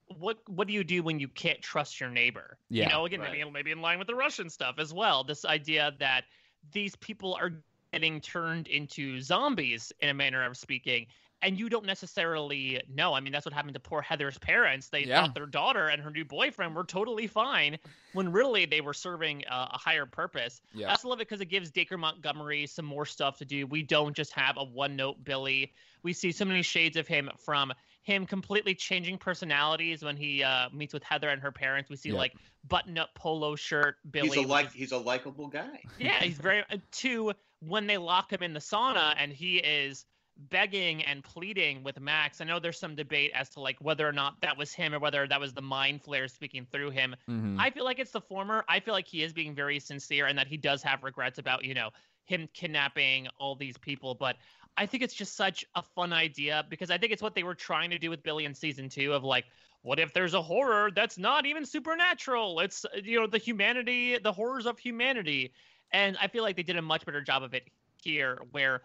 What do you do when you can't trust your neighbor? Yeah, you know, again, right. maybe in line with the Russian stuff as well. This idea that these people are getting turned into zombies in a manner of speaking, and you don't necessarily know. I mean, that's what happened to poor Heather's parents. They thought their daughter and her new boyfriend were totally fine when really they were serving a higher purpose. Yeah. I also love it because it gives Dacre Montgomery some more stuff to do. We don't just have a one-note Billy. We see so many shades of him, from him completely changing personalities when he meets with Heather and her parents. We see like button-up polo shirt Billy. He's a likable guy. Yeah, he's very to when they lock him in the sauna and he is begging and pleading with Max. I know there's some debate as to like whether or not that was him or whether that was the mind flare speaking through him. Mm-hmm. I feel like it's the former. I feel like he is being very sincere and that he does have regrets about, you know, him kidnapping all these people. But I think it's just such a fun idea because I think it's what they were trying to do with Billy in season 2 of like, what if there's a horror that's not even supernatural? It's, you know, the horrors of humanity. And I feel like they did a much better job of it here, where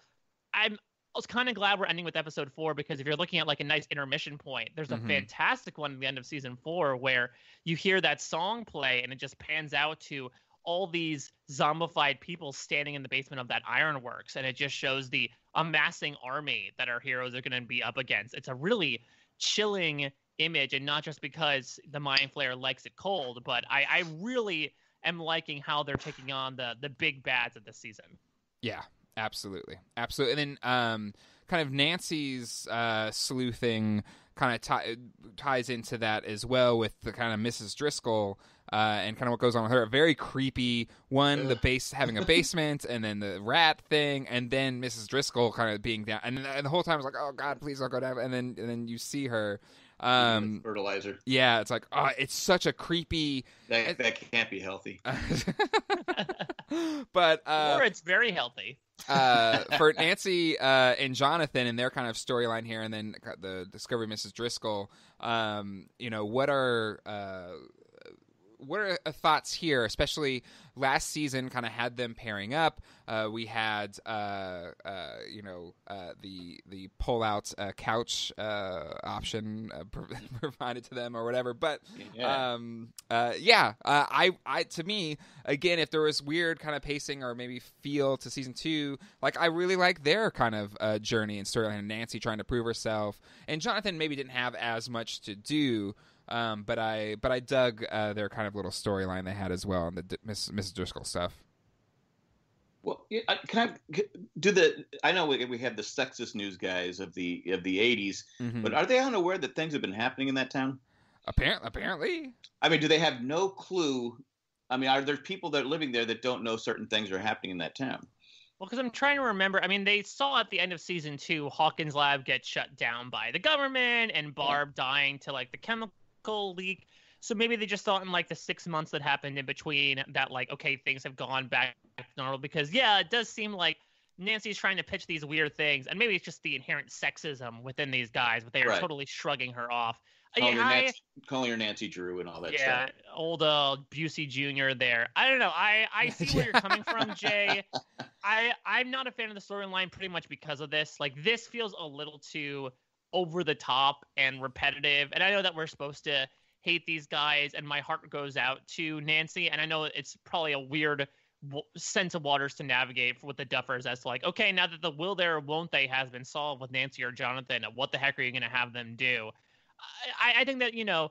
I was kind of glad we're ending with episode 4, because if you're looking at like a nice intermission point, there's a fantastic one at the end of season 4 where you hear that song play and it just pans out to all these zombified people standing in the basement of that ironworks. And it just shows the amassing army that our heroes are going to be up against. It's a really chilling image, and not just because the Mind Flayer likes it cold, but I really am liking how they're taking on the big bads of this season. Yeah, absolutely. And then kind of Nancy's sleuthing kind of ties into that as well, with the kind of Mrs. Driscoll and kind of what goes on with her. Very creepy one, the base having a basement, and then the rat thing, and then Mrs. Driscoll kind of being down, and the whole time I was like, oh God, please don't go down. And then you see her fertilizer. Yeah, it's like, oh, it's such a creepy. That can't be healthy. But or it's very healthy. For Nancy and Jonathan and their kind of storyline here, and then the discovery of Mrs. Driscoll, you know, what are thoughts here? Especially last season, kind of had them pairing up. We had, you know, the pull out couch option provided to them or whatever. But I to me, again, if there was weird kind of pacing or maybe feel to season 2, like I really like their kind of journey and storyline. Nancy trying to prove herself, and Jonathan maybe didn't have as much to do. But I dug their kind of little storyline they had as well on the Mrs. Driscoll stuff. Well, can I do the? I know we have the sexist news guys of the 80s, but are they unaware that things have been happening in that town? Apparently. I mean, do they have no clue? I mean, are there people that are living there that don't know certain things are happening in that town? Well, because I'm trying to remember. I mean, they saw at the end of season 2 Hawkins' lab get shut down by the government, and Barb dying to like the chemical leak. So maybe they just thought in like the 6 months that happened in between that, like, okay, things have gone back to normal. Because it does seem like Nancy's trying to pitch these weird things, and maybe it's just the inherent sexism within these guys, but they are totally shrugging her off. Calling her Nancy Drew and all that stuff. Yeah, old Busey Jr. there. I don't know. I see where you're coming from, Jay. I'm not a fan of the storyline pretty much because of this. Like, this feels a little too over the top and repetitive. And I know that we're supposed to hate these guys, and my heart goes out to Nancy. And I know it's probably a weird sense of waters to navigate with the Duffers as to like, okay, now that the will there or won't they has been solved with Nancy or Jonathan, what the heck are you going to have them do? I think that, you know,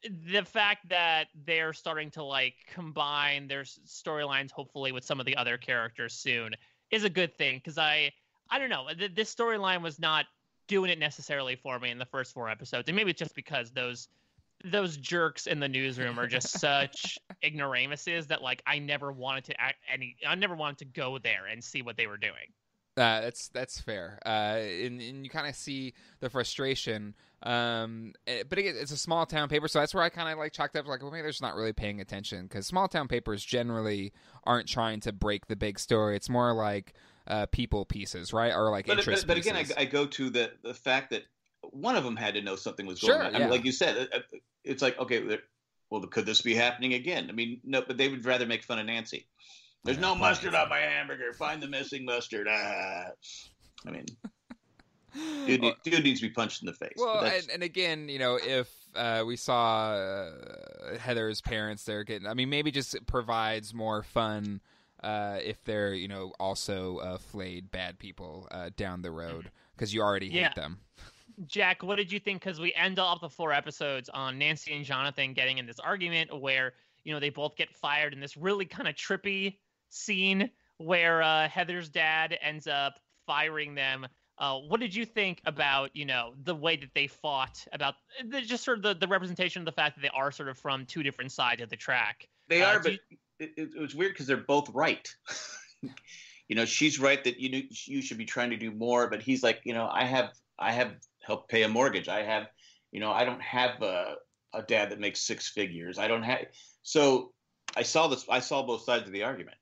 the fact that they're starting to like combine their storylines, hopefully with some of the other characters soon, is a good thing. Because I don't know, this storyline was not doing it necessarily for me in the first 4 episodes, and maybe it's just because those jerks in the newsroom are just such ignoramuses that like I never wanted to go there and see what they were doing. That's fair. And you kind of see the frustration. But again, it's a small town paper, so that's where I kind of like chalked up like, well, maybe they're just not really paying attention, because small town papers generally aren't trying to break the big story. It's more like people pieces, right? Or like interest but pieces. again, I go to the fact that one of them had to know something was going on. I mean, like you said, it's like, okay, well, could this be happening again? I mean, no, but they would rather make fun of Nancy. There's no mustard on my hamburger. Find the missing mustard. I mean, dude needs to be punched in the face. Well, and again, if we saw Heather's parents there getting, I mean, maybe just provides more fun if they're, also flayed bad people down the road, because you already hate them. Jack, what did you think? Because we end off the 4 episodes on Nancy and Jonathan getting in this argument where, they both get fired in this really kind of trippy scene where Heather's dad ends up firing them. What did you think about, the way that they fought, about just sort of the representation of the fact that they are sort of from 2 different sides of the track? They are, but it was weird because they're both right. She's right that you should be trying to do more, but he's like, I have helped pay a mortgage. I have, I don't have a dad that makes 6 figures. I don't have. So I saw both sides of the argument.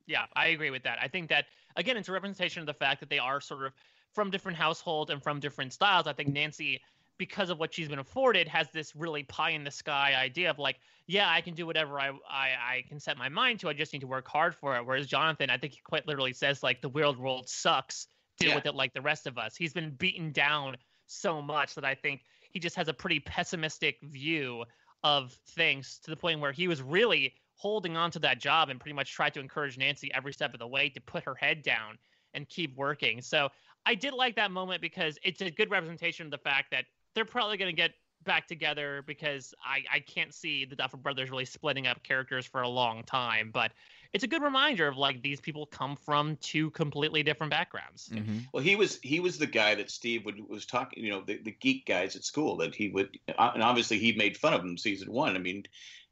Yeah, I agree with that. I think that, again, it's a representation of the fact that they are sort of from different households and from different styles. I think Nancy, because of what she's been afforded, has this really pie in the sky idea of like, yeah, I can do whatever I can set my mind to. I just need to work hard for it. Whereas Jonathan, I think he quite literally says like, the world sucks. Deal with it like the rest of us. He's been beaten down so much that I think he just has a pretty pessimistic view of things, to the point where he was really holding on to that job and pretty much tried to encourage Nancy every step of the way to put her head down and keep working. So I did like that moment because it's a good representation of the fact that they're probably going to get back together, because I can't see the Duffer Brothers really splitting up characters for a long time. But it's a good reminder of like, these people come from 2 completely different backgrounds. Mm-hmm. Well, he was the guy that Steve was talking, the geek guys at school that he would, and obviously he made fun of him season 1. I mean,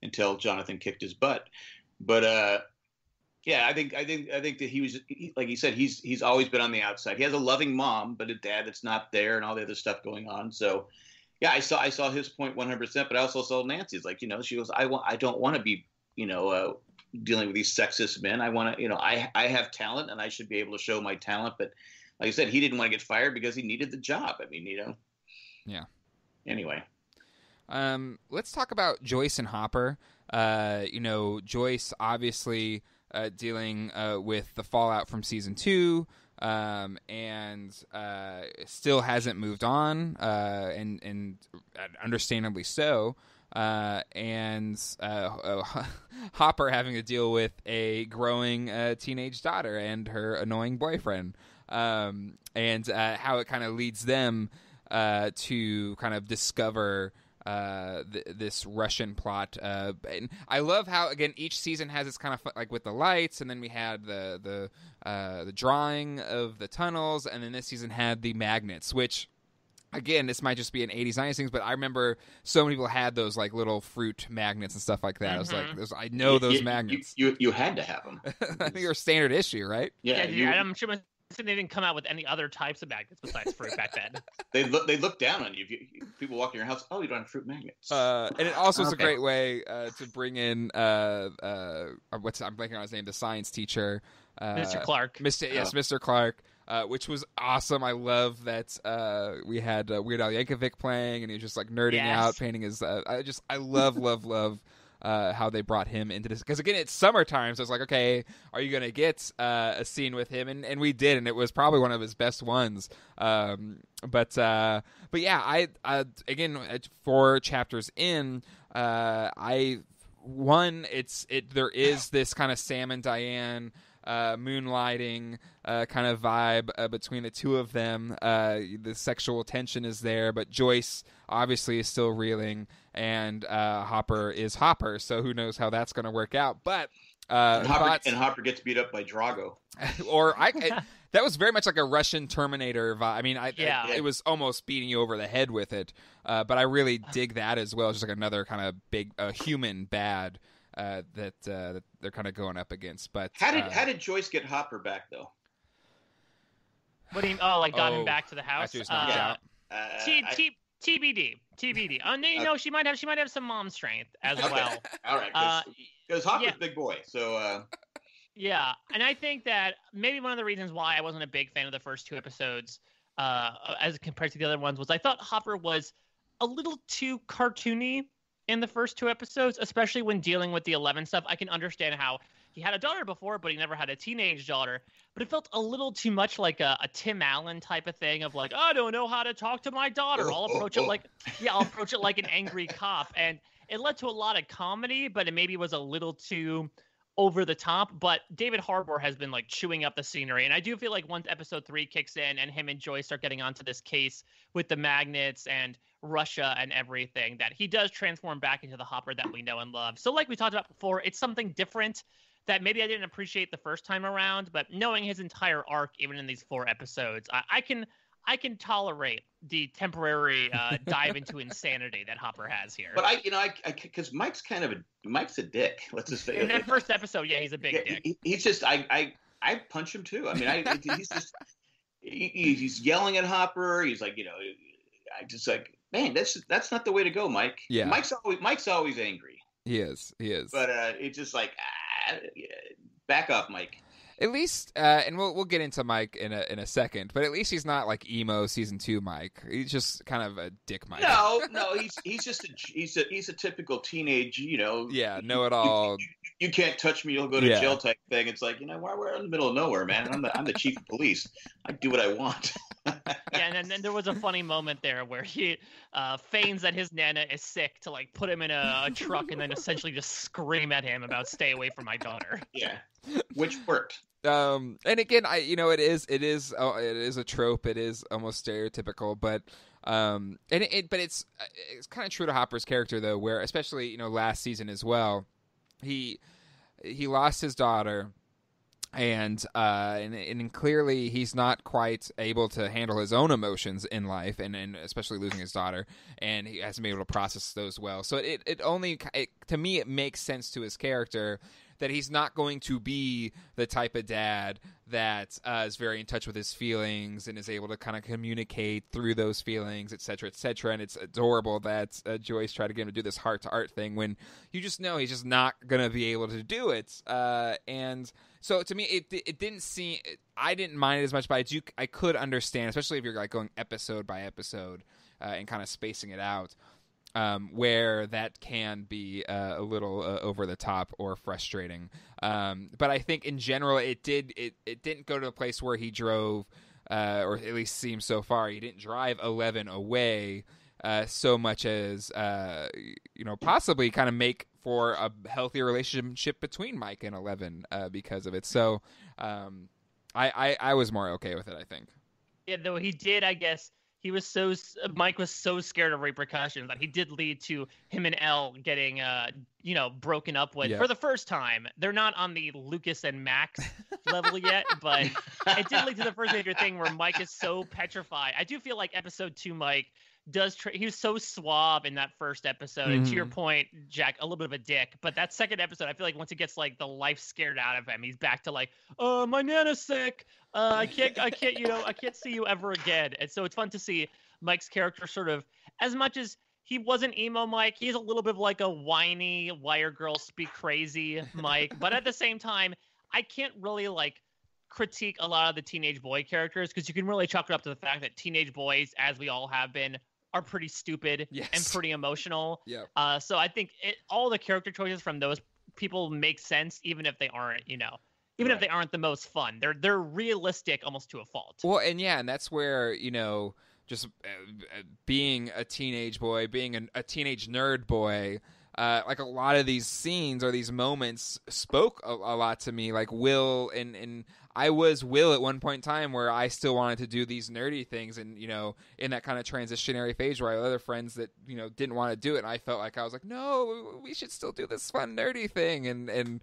until Jonathan kicked his butt. But I think that he was, like he said, he's always been on the outside. He has a loving mom, but a dad that's not there, and all the other stuff going on. So yeah, I saw his point 100%, but I also saw Nancy's, like, she goes, I don't want to be, dealing with these sexist men. I want to, I have talent and I should be able to show my talent. But like I said, he didn't want to get fired because he needed the job. I mean, Yeah. Anyway. Let's talk about Joyce and Hopper. Joyce obviously dealing with the fallout from season 2, and still hasn't moved on, and understandably so. And Hopper having to deal with a growing teenage daughter and her annoying boyfriend, and how it kind of leads them to kind of discover this Russian plot. And I love how, again, each season has its kind of like with the lights, and then we had the drawing of the tunnels, and then this season had the magnets, which, again, this might just be an 80s, 90s things, but I remember so many people had those like little fruit magnets and stuff like that. I was like, I know those magnets. You had to have them. I think they were standard issue, right? Yeah, I'm sure they didn't come out with any other types of magnets besides fruit back then. They look down on you. People walk in your house, oh, you don't have fruit magnets. And it also is a great way to bring in I'm blanking on his name, the science teacher, Mr. Clark. Mr. Clark. Which was awesome. I love that we had Weird Al Yankovic playing, and he was just like nerding out, painting his. I love how they brought him into this, because again, it's summertime, so it's like, okay, are you gonna get a scene with him? And we did, and it was probably one of his best ones. But yeah, I again, 4 chapters in, there is this kind of Sam and Diane moonlighting kind of vibe between the 2 of them. The sexual tension is there, but Joyce obviously is still reeling, and Hopper is Hopper, so who knows how that's going to work out. But and Hopper gets beat up by Drago. That was very much like a Russian Terminator vibe. I mean, it was almost beating you over the head with it, but I really dig that as well. Just like another kind of big human bad that they're kind of going up against. But how did Joyce get Hopper back, though? What do you? Oh, like got him back to the house. After he was knocked out. TBD. No, she might have some mom strength as well. All right, because Hopper's a big boy, so. Yeah, and I think that maybe one of the reasons why I wasn't a big fan of the first 2 episodes, as compared to the other ones, was I thought Hopper was a little too cartoony in the first 2 episodes, especially when dealing with the 11 stuff. I can understand how he had a daughter before, but he never had a teenage daughter. But it felt a little too much like a Tim Allen type of thing of like, I don't know how to talk to my daughter. I'll approach it like an angry cop. And it led to a lot of comedy, but it maybe was a little too over the top. But David Harbour has been like chewing up the scenery, and I do feel like once episode 3 kicks in and him and Joyce start getting onto this case with the magnets and Russia and everything, that he does transform back into the Hopper that we know and love. So like we talked about before, it's something different that maybe I didn't appreciate the first time around, but knowing his entire arc, even in these 4 episodes, I can tolerate the temporary dive into insanity that Hopper has here. But because Mike's Mike's a dick. Let's just say in that first episode, yeah, he's a big dick. He's just I punch him too. I mean, he's just he's yelling at Hopper. He's like, I just like, man, that's not the way to go, Mike. Yeah, Mike's always angry. He is. But it's just like, back off, Mike. At least, and we'll get into Mike in a second, but at least he's not like emo season 2 Mike. He's just kind of a dick Mike. No, he's just he's a typical teenage, Yeah, know-it-all. You can't touch me, you'll go to jail type thing. It's like, we're in the middle of nowhere, man. I'm the chief of police. I do what I want. Yeah, and then there was a funny moment there where he feigns that his Nana is sick to like put him in a truck and then essentially just scream at him about stay away from my daughter. Yeah, which worked. And again, it is a trope. It is almost stereotypical, but it's kind of true to Hopper's character though, where especially last season as well, he lost his daughter. And clearly he's not quite able to handle his own emotions in life, and especially losing his daughter, and he hasn't been able to process those well. So to me it makes sense to his character that he's not going to be the type of dad that is very in touch with his feelings and is able to kind of communicate through those feelings, et cetera, et cetera. And it's adorable that Joyce tried to get him to do this heart-to-heart thing when you just know he's just not going to be able to do it. And so to me, it didn't seem – I didn't mind it as much, but I could understand, especially if you're like going episode by episode and kind of spacing it out. Where that can be a little over the top or frustrating, but I think in general it didn't go to a place where he drove, or at least seems so far he didn't drive 11 away so much as possibly kind of make for a healthier relationship between Mike and 11 because of it. So I was more okay with it, I think. Yeah, though he did, I guess. Mike was so scared of repercussions that he did lead to him and Elle getting, broken up with for the first time. They're not on the Lucas and Max level yet, but it did lead to the first major thing where Mike is so petrified. I do feel like episode 2 Mike he was so suave in that first episode, and to your point, Jack, a little bit of a dick. But that second episode, I feel like once he gets like the life scared out of him, he's back to like, my Nana's sick. I can't see you ever again. And so it's fun to see Mike's character sort of, as much as he wasn't emo Mike, he's a little bit of like a whiny wire girl speak crazy Mike. But at the same time, I can't really like critique a lot of the teenage boy characters, because you can really chalk it up to the fact that teenage boys, as we all have been, are pretty stupid and pretty emotional. Yeah. So I think all the character choices from those people make sense, even if they aren't, if they aren't the most fun. They're realistic almost to a fault. Well, and that's where, just being a teenage boy, being a teenage nerd boy, like a lot of these scenes or these moments spoke a lot to me. Like Will, and I was Will at one point in time where I still wanted to do these nerdy things, and in that kind of transitionary phase where I had other friends that didn't want to do it, and I felt like I was like, no, we should still do this fun nerdy thing, and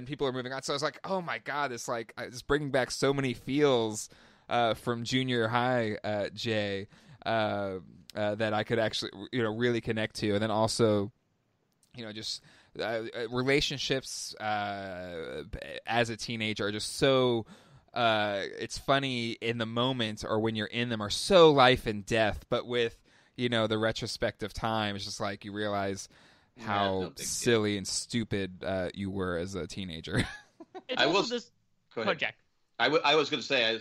people are moving on. So I was like, oh my god, it's like it's bringing back so many feels from junior high Jay that I could actually really connect to, and then also just relationships as a teenager are just so it's funny in the moment, or when you're in them, are so life and death, but with the retrospective time, it's just like you realize how silly and stupid you were as a teenager. It's also this. Go ahead, Jack. I was going to say,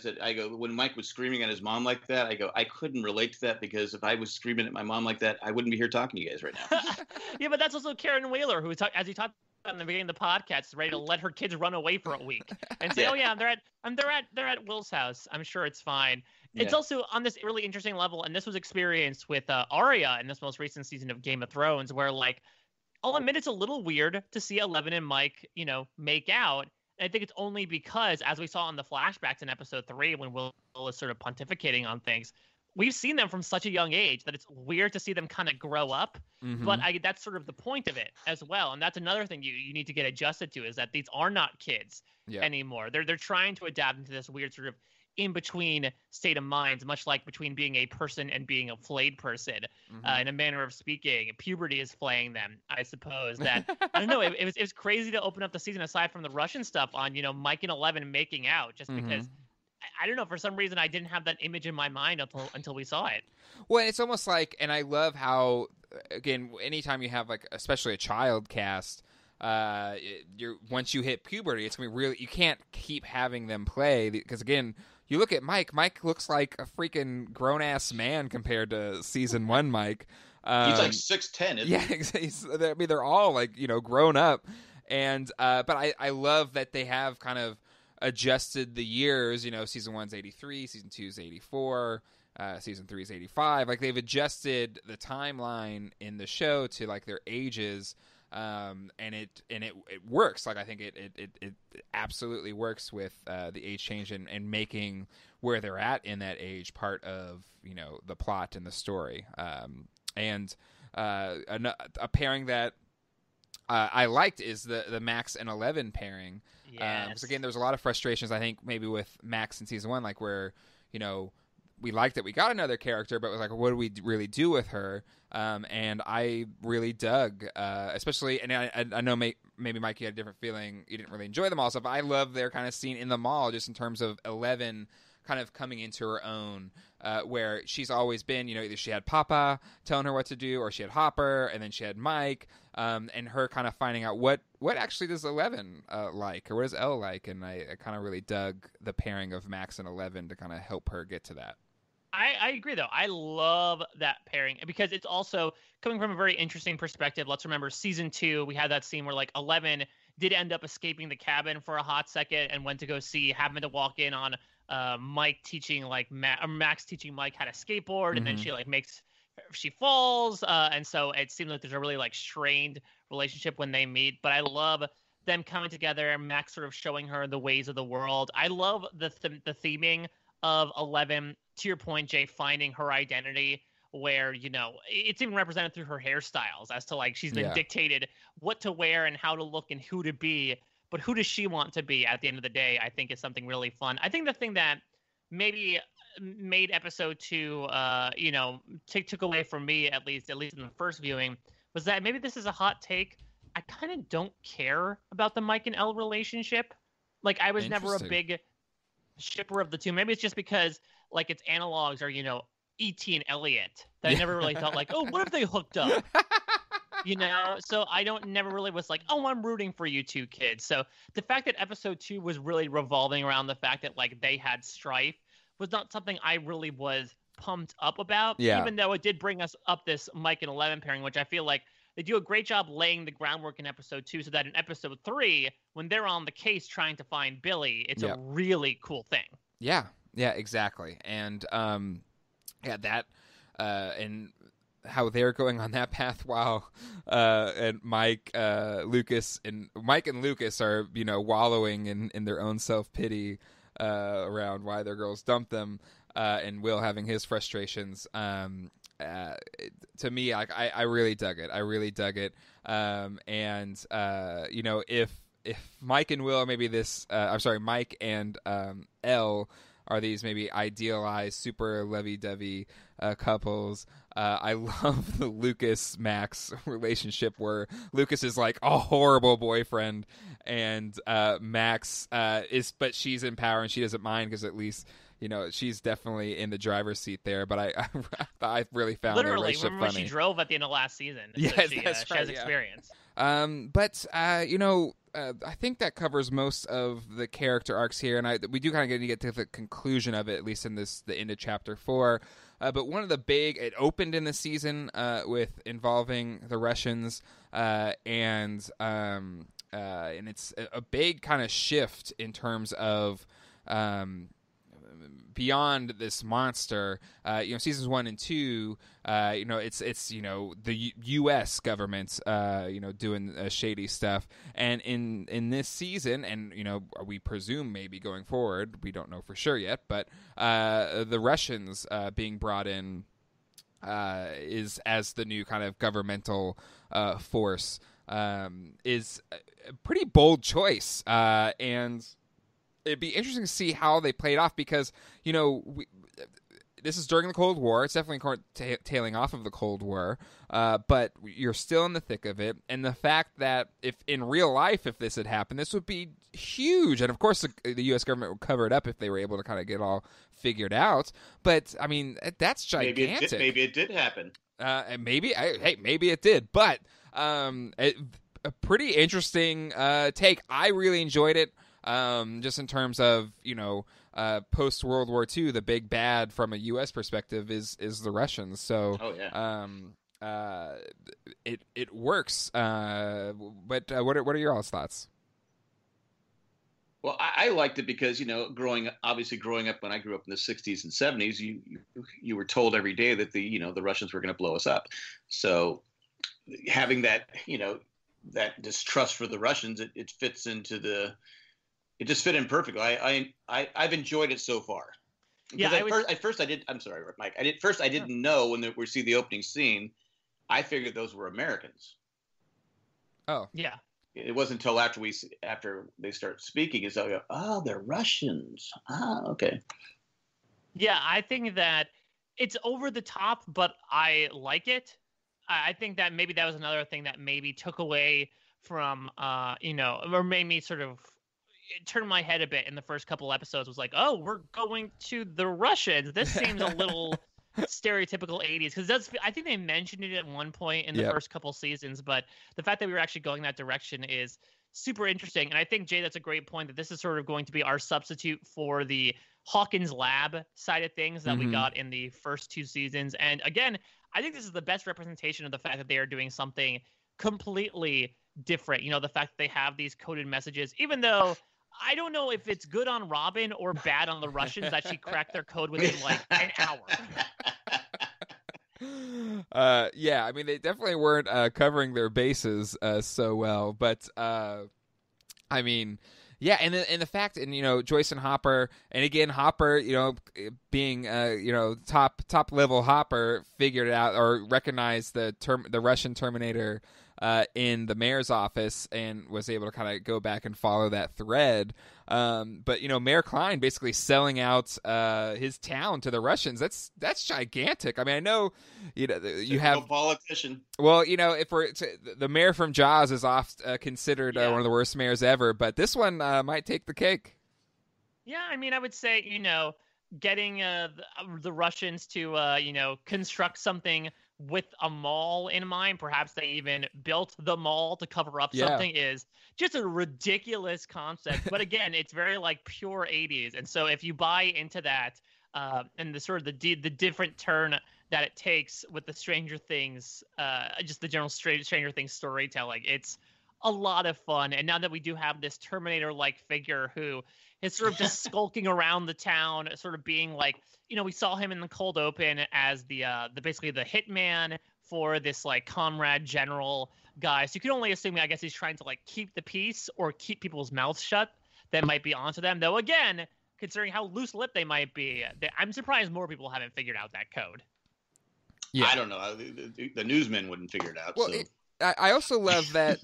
when Mike was screaming at his mom like that, I couldn't relate to that, because if I was screaming at my mom like that, I wouldn't be here talking to you guys right now. Yeah, but that's also Karen Wheeler, who as he talked about in the beginning of the podcast, ready to let her kids run away for a week and say, "Oh yeah, they're at Will's house. I'm sure it's fine." It's also on this really interesting level, and this was experienced with Arya in this most recent season of Game of Thrones, where like, I'll admit it's a little weird to see Eleven and Mike, make out. And I think it's only because, as we saw in the flashbacks in episode 3, when Will is sort of pontificating on things, we've seen them from such a young age that it's weird to see them kind of grow up. Mm-hmm. But that's sort of the point of it as well. And that's another thing you need to get adjusted to, is that these are not kids anymore. They're trying to adapt into this weird sort of in-between state of minds, much like between being a person and being a flayed person, in a manner of speaking. Puberty is flaying them, I suppose. That I don't know. It was crazy to open up the season, aside from the Russian stuff, on Mike and Eleven making out, just because I don't know, for some reason I didn't have that image in my mind until we saw it. Well, it's almost like, and I love how, again, anytime you have like especially a child cast, once you hit puberty, it's gonna be really, you can't keep having them play, because again, you look at Mike. Mike looks like a freaking grown-ass man compared to season 1 Mike. He's like 6'10", isn't he? I mean, they're all like, grown up. And but I love that they have kind of adjusted the years. Season 1's 83, season 2's 84, season 3's 85. Like, they've adjusted the timeline in the show to like their ages. And it works. Like, I think it absolutely works with the age change and making where they're at in that age part of the plot and the story. And a pairing that I liked is the Max and 11 pairing. Yes. Because again, there's a lot of frustrations, I think, maybe with Max in season 1, like where we liked that we got another character, but it was like, what do we really do with her? And I really dug, especially, and I know maybe Mike, you had a different feeling. You didn't really enjoy them all, but I love their kind of scene in the mall, just in terms of 11 kind of coming into her own, where she's always been, either she had Papa telling her what to do, or she had Hopper, and then she had Mike, and her kind of finding out what actually does 11 like, or what does Elle like, and I kind of really dug the pairing of Max and 11 to kind of help her get to that. I agree, though. I love that pairing, because it's also coming from a very interesting perspective. Let's remember season 2, we had that scene where like 11 did end up escaping the cabin for a hot second and went to go see, happened to walk in on Mike teaching like Max teaching Mike how to skateboard, and then she falls, and so it seems like there's a really like strained relationship when they meet. But I love them coming together and Max sort of showing her the ways of the world. I love the theming of 11, to your point, Jay, finding her identity, where it's even represented through her hairstyles, as to like she's been dictated what to wear and how to look and who to be. But who does she want to be at the end of the day, I think, is something really fun. I think the thing that maybe made episode 2 took away from me, at least in the first viewing, was that, maybe this is a hot take, I kind of don't care about the Mike and Elle relationship. Like, I was never a big shipper of the two. Maybe it's just because like its analogs are E.T. and Elliot, that I never really felt like, oh, what if they hooked up? So I never really was like, oh, I'm rooting for you two kids. So the fact that episode 2 was really revolving around the fact that like they had strife was not something I really was pumped up about, even though it did bring us up this Mike and 11 pairing, which I feel like they do a great job laying the groundwork in episode 2, so that in episode 3, when they're on the case trying to find Billy, it's a really cool thing. Yeah, exactly. And that and how they're going on that path, while and Mike and Lucas are wallowing in their own self-pity around why their girls dumped them, and Will having his frustrations. To me, like, I really dug it. And if Mike and Will are maybe this, Mike and Elle are these maybe idealized, super lovey-dovey couples. I love the Lucas-Max relationship, where Lucas is like a horrible boyfriend, and Max but she's in power and she doesn't mind, because at least she's definitely in the driver's seat there. But I really found the relationship remember funny. She drove at the end of last season. Yes, so she that's right. has experience. But I think that covers most of the character arcs here, and we do kind of get to the conclusion of it, at least in the end of chapter 4. But one of the it opened in the season with involving the Russians, and it's a big kind of shift in terms of beyond this monster. Seasons 1 and 2, it's the U.S. government, doing shady stuff, and in this season, and we presume maybe going forward, we don't know for sure yet, but the Russians being brought in is as the new kind of governmental force is a pretty bold choice, and it'd be interesting to see how they played off, because this is during the Cold War. It's definitely tailing off of the Cold War, but you're still in the thick of it. And the fact that if in real life, if this had happened, this would be huge. And of course, the U.S. government would cover it up if they were able to kind of get all figured out. But I mean, that's gigantic. Maybe it did happen. And maybe it did. But a pretty interesting take. I really enjoyed it. Just in terms of, post World War II, the big bad from a U.S. perspective is the Russians. So, it works. But what are your all's thoughts? Well, I liked it because, growing up when I grew up in the 60s and 70s, you were told every day that the Russians were going to blow us up. So having that, that distrust for the Russians, it fits into it just fit in perfectly. I've enjoyed it so far. Yeah, at first I did. I'm sorry, Mike. I didn't know when we see the opening scene. I figured those were Americans. Oh, yeah. It wasn't until after they start speaking is I go, oh, they're Russians. Ah, okay. Yeah, I think that it's over the top, but I like it. I think that maybe that was another thing that maybe took away from, or made me sort of turn my head a bit in the first couple episodes. Was like, oh, we're going to the Russians. This seems a little stereotypical 80s, because I think they mentioned it at one point in the first couple seasons, but the fact that we were actually going that direction is super interesting. And I think, Jay, that's a great point, that this is sort of going to be our substitute for the Hawkins Lab side of things that we got in the first 2 seasons. And again, I think this is the best representation of the fact that they are doing something completely different. The fact that they have these coded messages, even though I don't know if it's good on Robin or bad on the Russians that she cracked their code within like an hour. Yeah, I mean, they definitely weren't covering their bases so well, but I mean, yeah, and the fact, and Joyce and Hopper, and again Hopper, being top level Hopper, figured it out or recognized the Russian Terminator in the mayor's office and was able to kind of go back and follow that thread. But Mayor Klein basically selling out his town to the Russians. That's gigantic. I mean, I know you have a politician. Well, if the mayor from Jaws is oft considered one of the worst mayors ever, but this one might take the cake. Yeah, I mean, I would say getting the Russians to construct something with a mall in mind, perhaps they even built the mall to cover up something, is just a ridiculous concept. But again, it's very like pure 80s. And so if you buy into that and the sort of the different turn that it takes with the Stranger Things, just the general Stranger Things storytelling, it's a lot of fun. And now that we do have this Terminator-like figure who is sort of just skulking around the town, sort of being like, we saw him in the cold open as the basically the hitman for this like comrade general guy. So you can only assume, I guess, he's trying to like keep the peace or keep people's mouths shut that might be onto them. Though again, considering how loose-lipped they might be, I'm surprised more people haven't figured out that code. Yeah, I don't know. The newsmen wouldn't figure it out. Well, so. I also love that.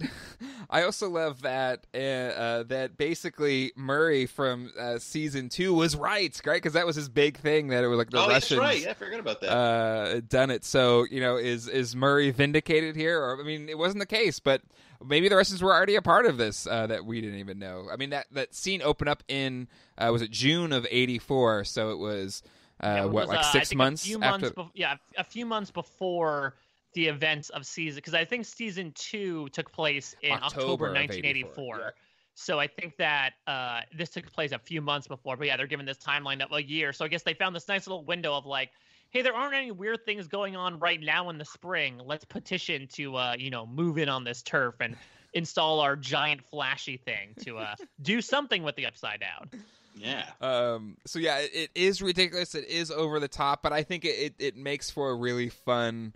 That basically Murray from season 2 was right? Because that was his big thing, that it was like the Russians. That's right. Yeah, I forgot about that. Done it. So is Murray vindicated here? Or I mean, it wasn't the case, but maybe the Russians were already a part of this that we didn't even know. I mean, that scene opened up in was it June of '84? So it was like 6 months after. A few months before the events of season, because I think season 2 took place in October 1984. Yeah. So I think that this took place a few months before, but yeah, they're given this timeline of a year. So I guess they found this nice little window of like, hey, there aren't any weird things going on right now in the spring. Let's petition to move in on this turf and install our giant flashy thing to do something with the Upside Down. Yeah. So yeah, it is ridiculous. It is over the top, but I think it makes for a really fun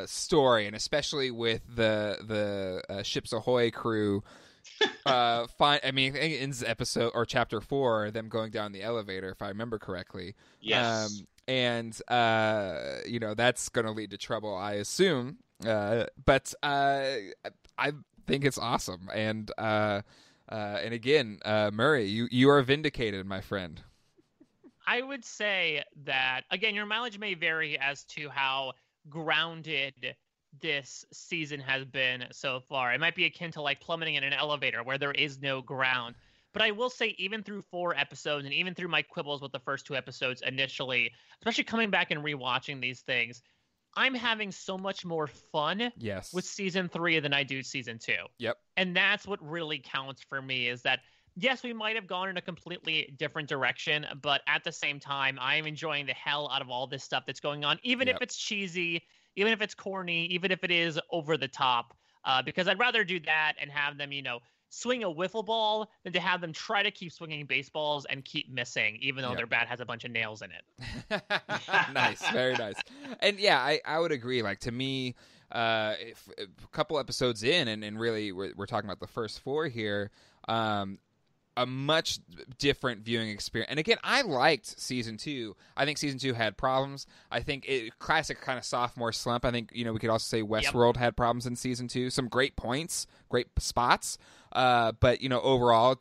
story, and especially with the Ships Ahoy crew. I think it ends episode or chapter 4, them going down the elevator, if I remember correctly. Yes. And that's going to lead to trouble, I assume. But I think it's awesome, and again, Murray, you are vindicated, my friend. I would say that, again, your mileage may vary as to how grounded this season has been so far. It might be akin to like plummeting in an elevator where there is no ground. But I will say, even through 4 episodes and even through my quibbles with the first 2 episodes initially, especially coming back and rewatching these things, I'm having so much more fun with season 3 than I do season 2. Yep. And that's what really counts for me, is that, yes, we might have gone in a completely different direction, but at the same time, I am enjoying the hell out of all this stuff that's going on, even if it's cheesy, even if it's corny, even if it is over the top, because I'd rather do that and have them, swing a wiffle ball than to have them try to keep swinging baseballs and keep missing, even though their bat has a bunch of nails in it. Nice. Very nice. And yeah, I would agree. Like, to me, if a couple episodes in, and really we're talking about the first 4 here, a much different viewing experience. And again, I liked season 2. I think season 2 had problems. I think classic kind of sophomore slump. I think, we could also say Westworld had problems in season 2. Some great points, great spots. But overall,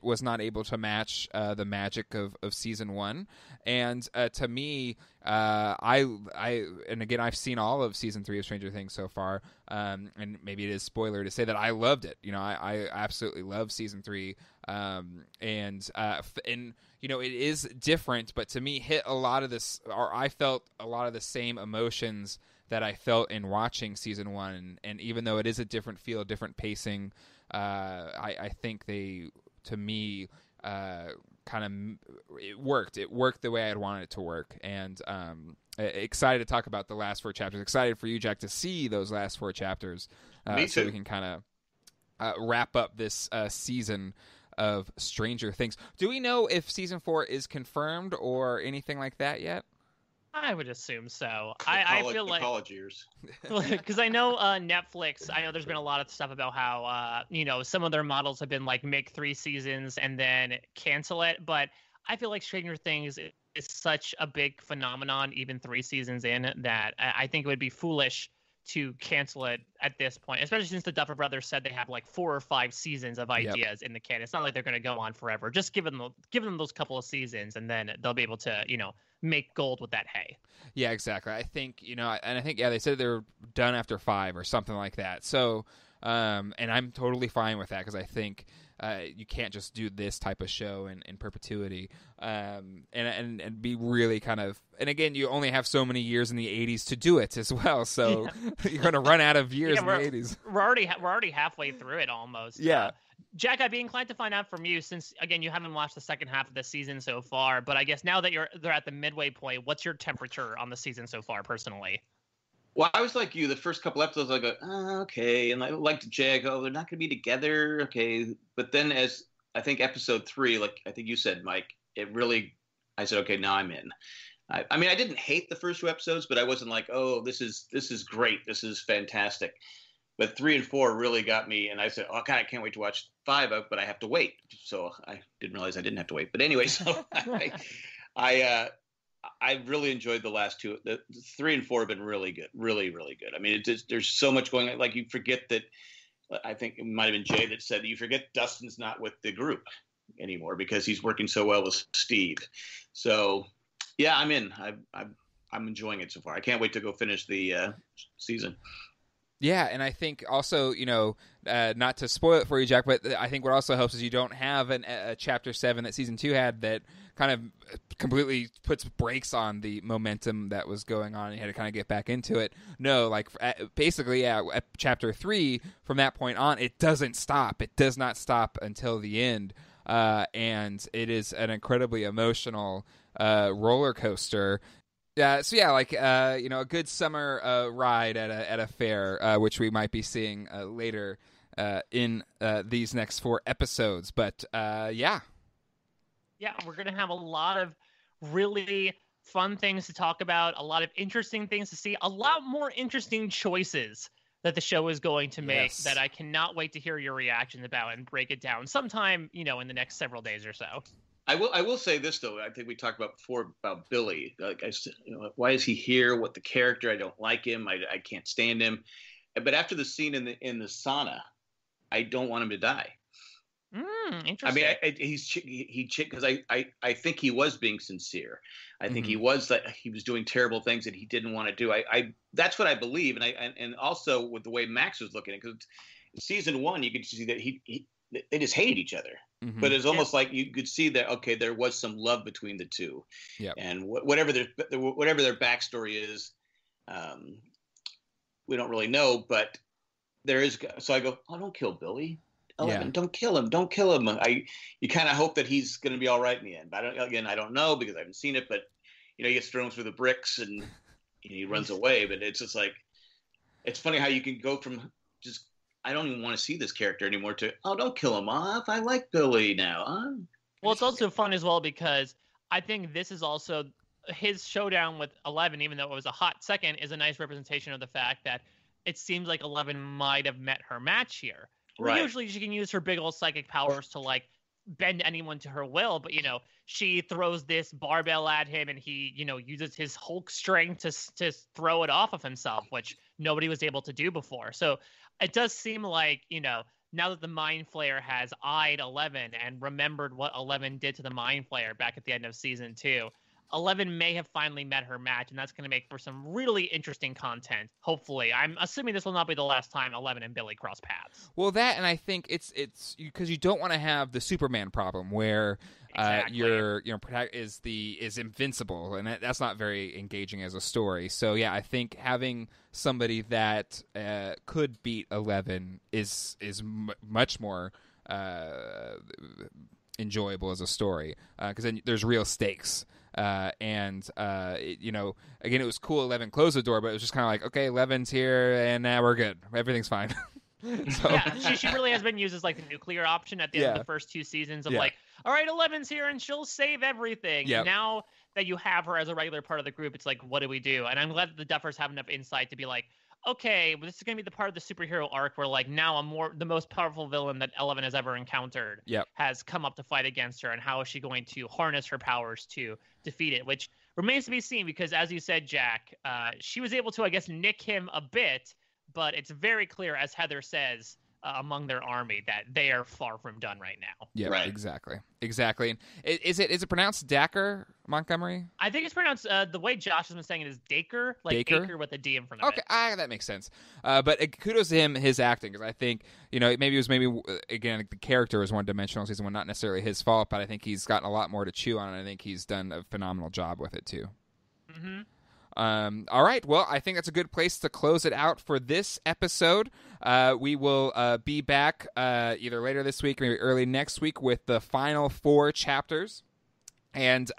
was not able to match the magic of season 1. And to me, and again, I've seen all of season 3 of Stranger Things so far. And maybe it is spoiler to say that I loved it. I absolutely love season 3. And it is different, but to me, hit a lot of this, or I felt a lot of the same emotions that I felt in watching season 1. And even though it is a different feel, different pacing, I think they, to me, it worked. It worked the way I'd wanted it to work. And excited to talk about the last 4 chapters. Excited for you, Jack, to see those last 4 chapters. Me too. So we can kind of wrap up this season of Stranger Things. Do we know if season 4 is confirmed or anything like that yet? I would assume so. I feel like college years, because I know Netflix. I know there's been a lot of stuff about how some of their models have been like make 3 seasons and then cancel it. But I feel like Stranger Things is such a big phenomenon, even 3 seasons in, that I think it would be foolish to cancel it at this point, especially since the Duffer Brothers said they have like 4 or 5 seasons of ideas in the can. It's not like they're going to go on forever. Just give them those couple of seasons, and then they'll be able to make gold with that hay. Yeah, exactly. I think they said they're done after 5 or something like that. So, and I'm totally fine with that, because I think you can't just do this type of show in perpetuity, and be really kind of. And again, you only have so many years in the 80s to do it as well, so you're going to run out of years in the 80s. We're already halfway through it almost. Yeah. Jack, I'd be inclined to find out from you, since again you haven't watched the second half of the season so far. But I guess now that they're at the midway point, what's your temperature on the season so far, personally? Well, I was like you. The first couple episodes, I go, okay, and I liked Jay. I go, they're not going to be together, okay. But then, as I think episode 3, like I think you said, Mike, I said, okay, now I'm in. I mean, I didn't hate the first 2 episodes, but I wasn't like, oh, this is great, this is fantastic. But 3 and 4 really got me, and I said, oh God, I can't wait to watch 5, but I have to wait. So I didn't realize I didn't have to wait. But anyway, so I really enjoyed the last 2. The 3 and 4 have been really good, really, really good. I mean, there's so much going on. Like, you forget that. I think it might have been Jay that said that you forget Dustin's not with the group anymore because he's working so well with Steve. So, yeah, I'm in. I'm enjoying it so far. I can't wait to go finish the season. Yeah, and I think also, not to spoil it for you, Jack, but I think what also helps is you don't have a Chapter 7 that Season 2 had that kind of completely puts brakes on the momentum that was going on, and you had to kind of get back into it. No, basically, at Chapter 3, from that point on, it doesn't stop. It does not stop until the end, and it is an incredibly emotional roller coaster. A good summer ride at a fair, which we might be seeing later in these next 4 episodes. But yeah, we're gonna have a lot of really fun things to talk about, a lot of interesting things to see, a lot more interesting choices that the show is going to make that I cannot wait to hear your reactions about and break it down sometime, in the next several days or so. I will say this though. I think we talked about before about Billy. Why is he here? What the character? I don't like him. I can't stand him. But after the scene in the sauna, I don't want him to die. Interesting. I mean, because I think he was being sincere. I think he was doing terrible things that he didn't want to do. That's what I believe, and also with the way Max was looking at it, because season 1 you could see that they just hated each other. Mm-hmm. But it's almost like you could see that, okay, there was some love between the two. Yep. And whatever their backstory is, we don't really know, but there is. So I go, oh, don't kill Billy. 11, don't kill him. Don't kill him. You kind of hope that he's going to be all right in the end. But I don't know because I haven't seen it, but he gets thrown through the bricks and he runs away. But it's just like, it's funny how you can go from just, I don't even want to see this character anymore to, oh, don't kill him off. I like Billy now. Well, it's also fun as well because I think this is also his showdown with 11, even though it was a hot second, is a nice representation of the fact that it seems like 11 might have met her match here. Right. Usually she can use her big old psychic powers to bend anyone to her will, but she throws this barbell at him and he uses his Hulk strength to throw it off of himself, which nobody was able to do before. So it does seem like, now that the Mind Flayer has eyed 11 and remembered what 11 did to the Mind Flayer back at the end of season 2, 11 may have finally met her match, and that's going to make for some really interesting content, hopefully. I'm assuming this will not be the last time 11 and Billy cross paths. Well, that, and I think it's because you don't want to have the Superman problem where your protagonist is invincible, and that's not very engaging as a story. So yeah, I think having somebody that could beat 11 is much more enjoyable as a story because then there's real stakes. Again, it was cool 11 closed the door, but it was just kind of like, okay, 11's here and now we're good. Everything's fine. So. Yeah, she really has been used as the nuclear option at the end of the first 2 seasons of all right, 11's here and she'll save everything. Yep. Now that you have her as a regular part of the group, it's like, what do we do? And I'm glad that the Duffers have enough insight to be like, okay, well, this is going to be the part of the superhero arc where now the most powerful villain that 11 has ever encountered has come up to fight against her, and how is she going to harness her powers to defeat it, which remains to be seen because, as you said, Jack, she was able to, I guess, nick him a bit, but it's very clear, as Heather says, among their army that they are far from done right now. Yeah, right. Exactly. And is it pronounced Dacker Montgomery? I think it's pronounced the way Josh has been saying it is Daker, Daker with a D in front of it. Okay, that makes sense. But kudos to him, his acting, because I think maybe again the character was one dimensional season 1, not necessarily his fault, but I think he's gotten a lot more to chew on, and I think he's done a phenomenal job with it too. Mm-hmm. All right. Well, I think that's a good place to close it out for this episode. We will be back either later this week or maybe early next week with the final 4 chapters. And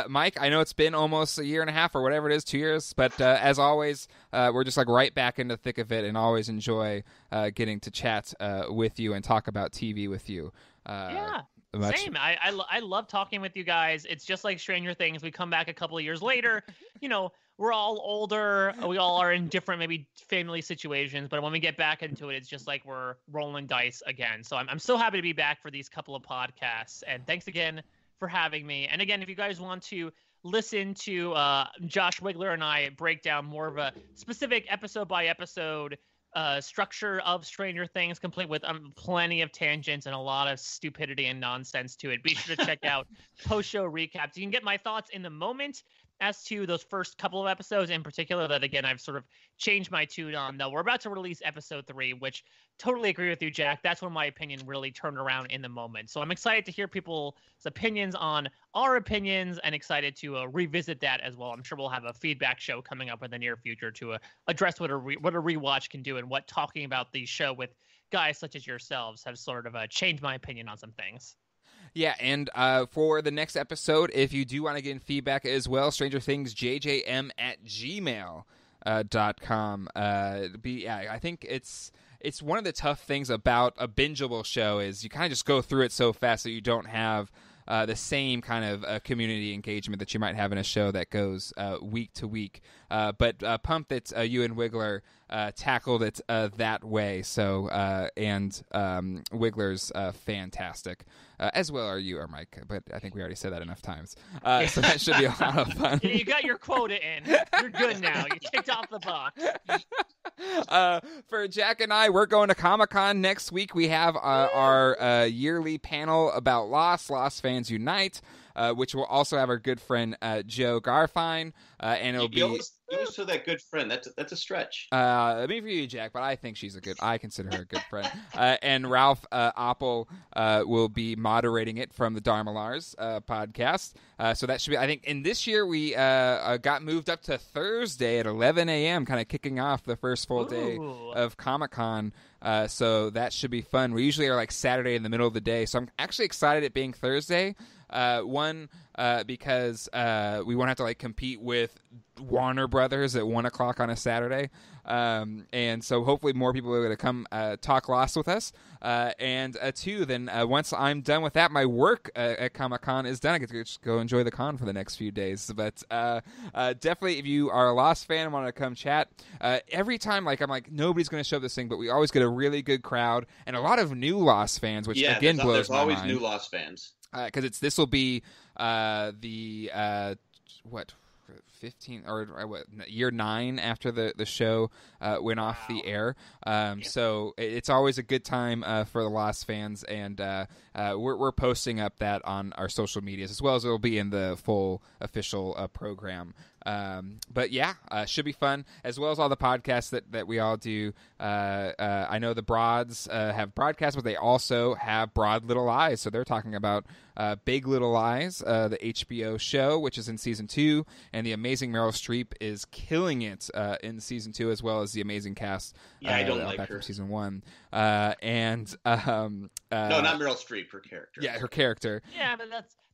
Mike, I know it's been almost a year and a half or whatever it is, 2 years, but as always, we're just right back in the thick of it, and always enjoy getting to chat with you and talk about TV with you. Yeah. Same. I love talking with you guys. It's just like Stranger Things. We come back a couple of years later, we're all older. We all are in different maybe family situations, but when we get back into it, it's just like we're rolling dice again. So I'm so happy to be back for these couple of podcasts, and thanks again for having me. And again, if you guys want to listen to Josh Wigler and I break down more of a specific episode by episode structure of Stranger Things, complete with plenty of tangents and a lot of stupidity and nonsense to it, be sure to check out post-show recaps. You can get my thoughts in the moment as to those first couple of episodes in particular that, again, I've sort of changed my tune on, though. We're about to release episode 3, which totally agree with you, Jack. That's when my opinion really turned around in the moment. So I'm excited to hear people's opinions on our opinions and excited to revisit that as well. I'm sure we'll have a feedback show coming up in the near future to address what a rewatch can do and what talking about the show with guys such as yourselves have sort of changed my opinion on some things. Yeah, and for the next episode, if you do want to get in feedback as well, Stranger Things JJM@gmail.com. I think it's one of the tough things about a bingeable show is you kind of just go through it so fast that you don't have the same kind of community engagement that you might have in a show that goes week to week. But pumped that you and Wiggler tackled it that way. So and Wiggler's fantastic, as well are you, or Mike. But I think we already said that enough times. So that should be a lot of fun. You got your quota in. You're good now. You ticked off the box. For Jack and I, we're going to Comic-Con next week. We have our yearly panel about Lost Fans Unite, which will also have our good friend Joe Garfine, and it'll be. You always that good friend. That's a stretch. Maybe for you, Jack, but I think I consider her a good friend. And Ralph Oppel will be moderating it from the Dharmalars podcast. So that should be, I think, and this year we got moved up to Thursday at 11 a.m., kind of kicking off the first full day of Comic-Con. So that should be fun. We usually are like Saturday in the middle of the day. So I'm actually excited it being Thursday. Because we won't have to like compete with Warner Brothers at 1 o'clock on a Saturday, and so hopefully more people are going to come talk Lost with us. And two, then once I'm done with that, my work at Comic-Con is done. I get to just go enjoy the con for the next few days. But definitely, if you are a Lost fan and want to come chat, every time like I'm like nobody's going to show this thing, but we always get a really good crowd and a lot of new Lost fans, which again blows my mind. There's always new Lost fans. Because this will be the 15 or what, year 9 after the show went off the air. So it's always a good time for the Lost fans, and we're posting up that on our social medias as well as it'll be in the full official program. But yeah, should be fun, as well as all the podcasts that we all do. I know the Broads have broadcasts, but they also have Broad Little Lies. So they're talking about Big Little Lies, the HBO show, which is in season 2, and the amazing Meryl Streep is killing it in season 2, as well as the amazing cast. I don't like back her from season 1. No, not Meryl Streep, her character. Yeah, her character. Yeah, but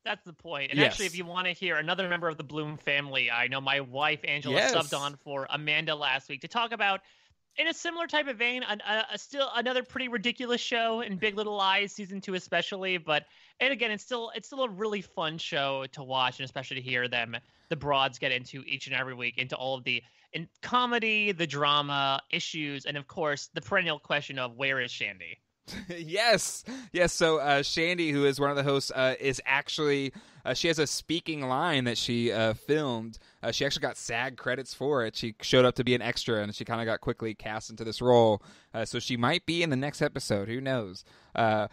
that's the point. And yes. Actually, if you want to hear another member of the Bloom family, I know my wife, Angela, subbed on for Amanda last week to talk about, in a similar type of vein, still another pretty ridiculous show in Big Little Lies, season 2 especially. And again, it's still a really fun show to watch, and especially to hear the Broads get into each and every week, into all of the comedy, the drama, issues, and of course, the perennial question of where is Shandy? Yes. So Shandy, who is one of the hosts, is actually she has a speaking line that she filmed. She actually got SAG credits for it. She showed up to be an extra, and she kind of got quickly cast into this role. So she might be in the next episode. Who knows? I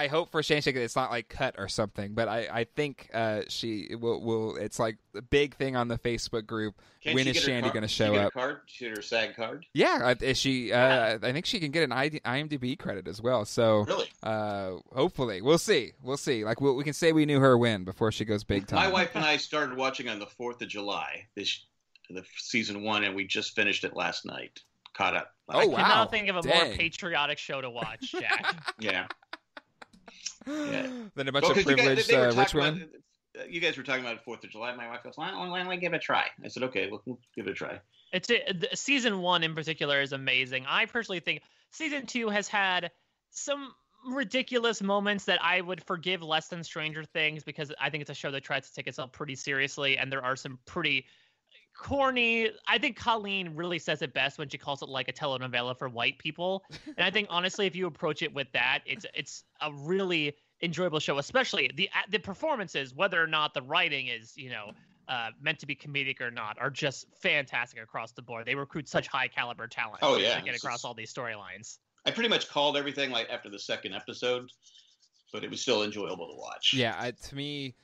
hope for Shandy it's not like cut or something, but I think she will. It's like a big thing on the Facebook group. When is Shandy going to show up? She get her SAG card? Yeah, I think she can get an IMDb credit as well. So really, hopefully, we'll see. Like we can say we knew her when before she goes big time. My wife and I started watching on the 4th of July, the season 1, and we just finished it last night. Caught up. Oh, wow. I cannot think of a more patriotic show to watch, Jack. Yeah. Then a bunch of privileged rich women. You guys were talking about 4th of July. My wife goes, why don't we give it a try? I said, okay, we'll give it a try. Season 1 in particular is amazing. I personally think season 2 has had some ridiculous moments that I would forgive less than Stranger Things, because I think it's a show that tries to take itself pretty seriously, and there are some pretty corny. I think Colleen really says it best when she calls it like a telenovela for white people. And I think honestly, if you approach it with that, it's a really enjoyable show, especially the performances, whether or not the writing is, meant to be comedic or not, are just fantastic across the board. They recruit such high caliber talent to get across all these storylines. I pretty much called everything like after the second episode, but it was still enjoyable to watch. Yeah, to me,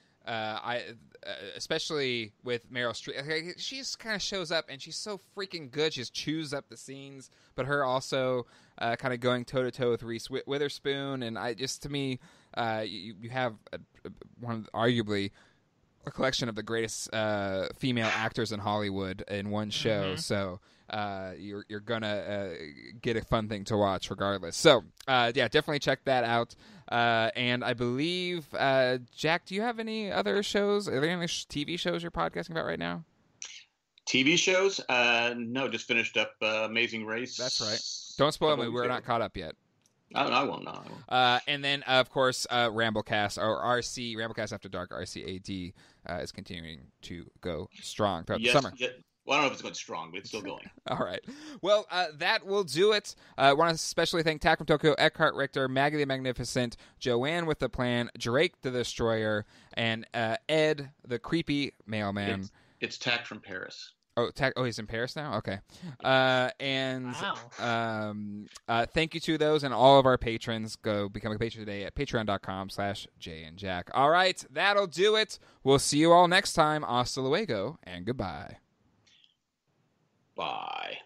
Especially with Meryl Streep, she just kind of shows up and she's so freaking good. She just chews up the scenes, but her also kind of going toe to toe with Reese Witherspoon, and to me, you have arguably a collection of the greatest female actors in Hollywood in one show. So you're gonna get a fun thing to watch regardless. So definitely check that out. And I believe Jack, do you have any other shows? Are there any TV shows you're podcasting about right now? TV shows? No, just finished up Amazing Race. That's right. Don't spoil me. We're not caught up yet. I won't. And then, of course, Ramblecast, or RC, Ramblecast After Dark, RCAD, is continuing to go strong throughout the summer. Yeah. Well, I don't know if it's going strong, but it's still going. All right. Well, that will do it. I want to especially thank Tak from Tokyo, Eckhart Richter, Maggie the Magnificent, Joanne with the Plan, Drake the Destroyer, and Ed the Creepy Mailman. It's Tak from Paris. Oh, he's in Paris now? Okay. And thank you to those and all of our patrons. Go become a patron today at patreon.com/JayandJack. All right, that'll do it. We'll see you all next time. Hasta luego and goodbye. Bye.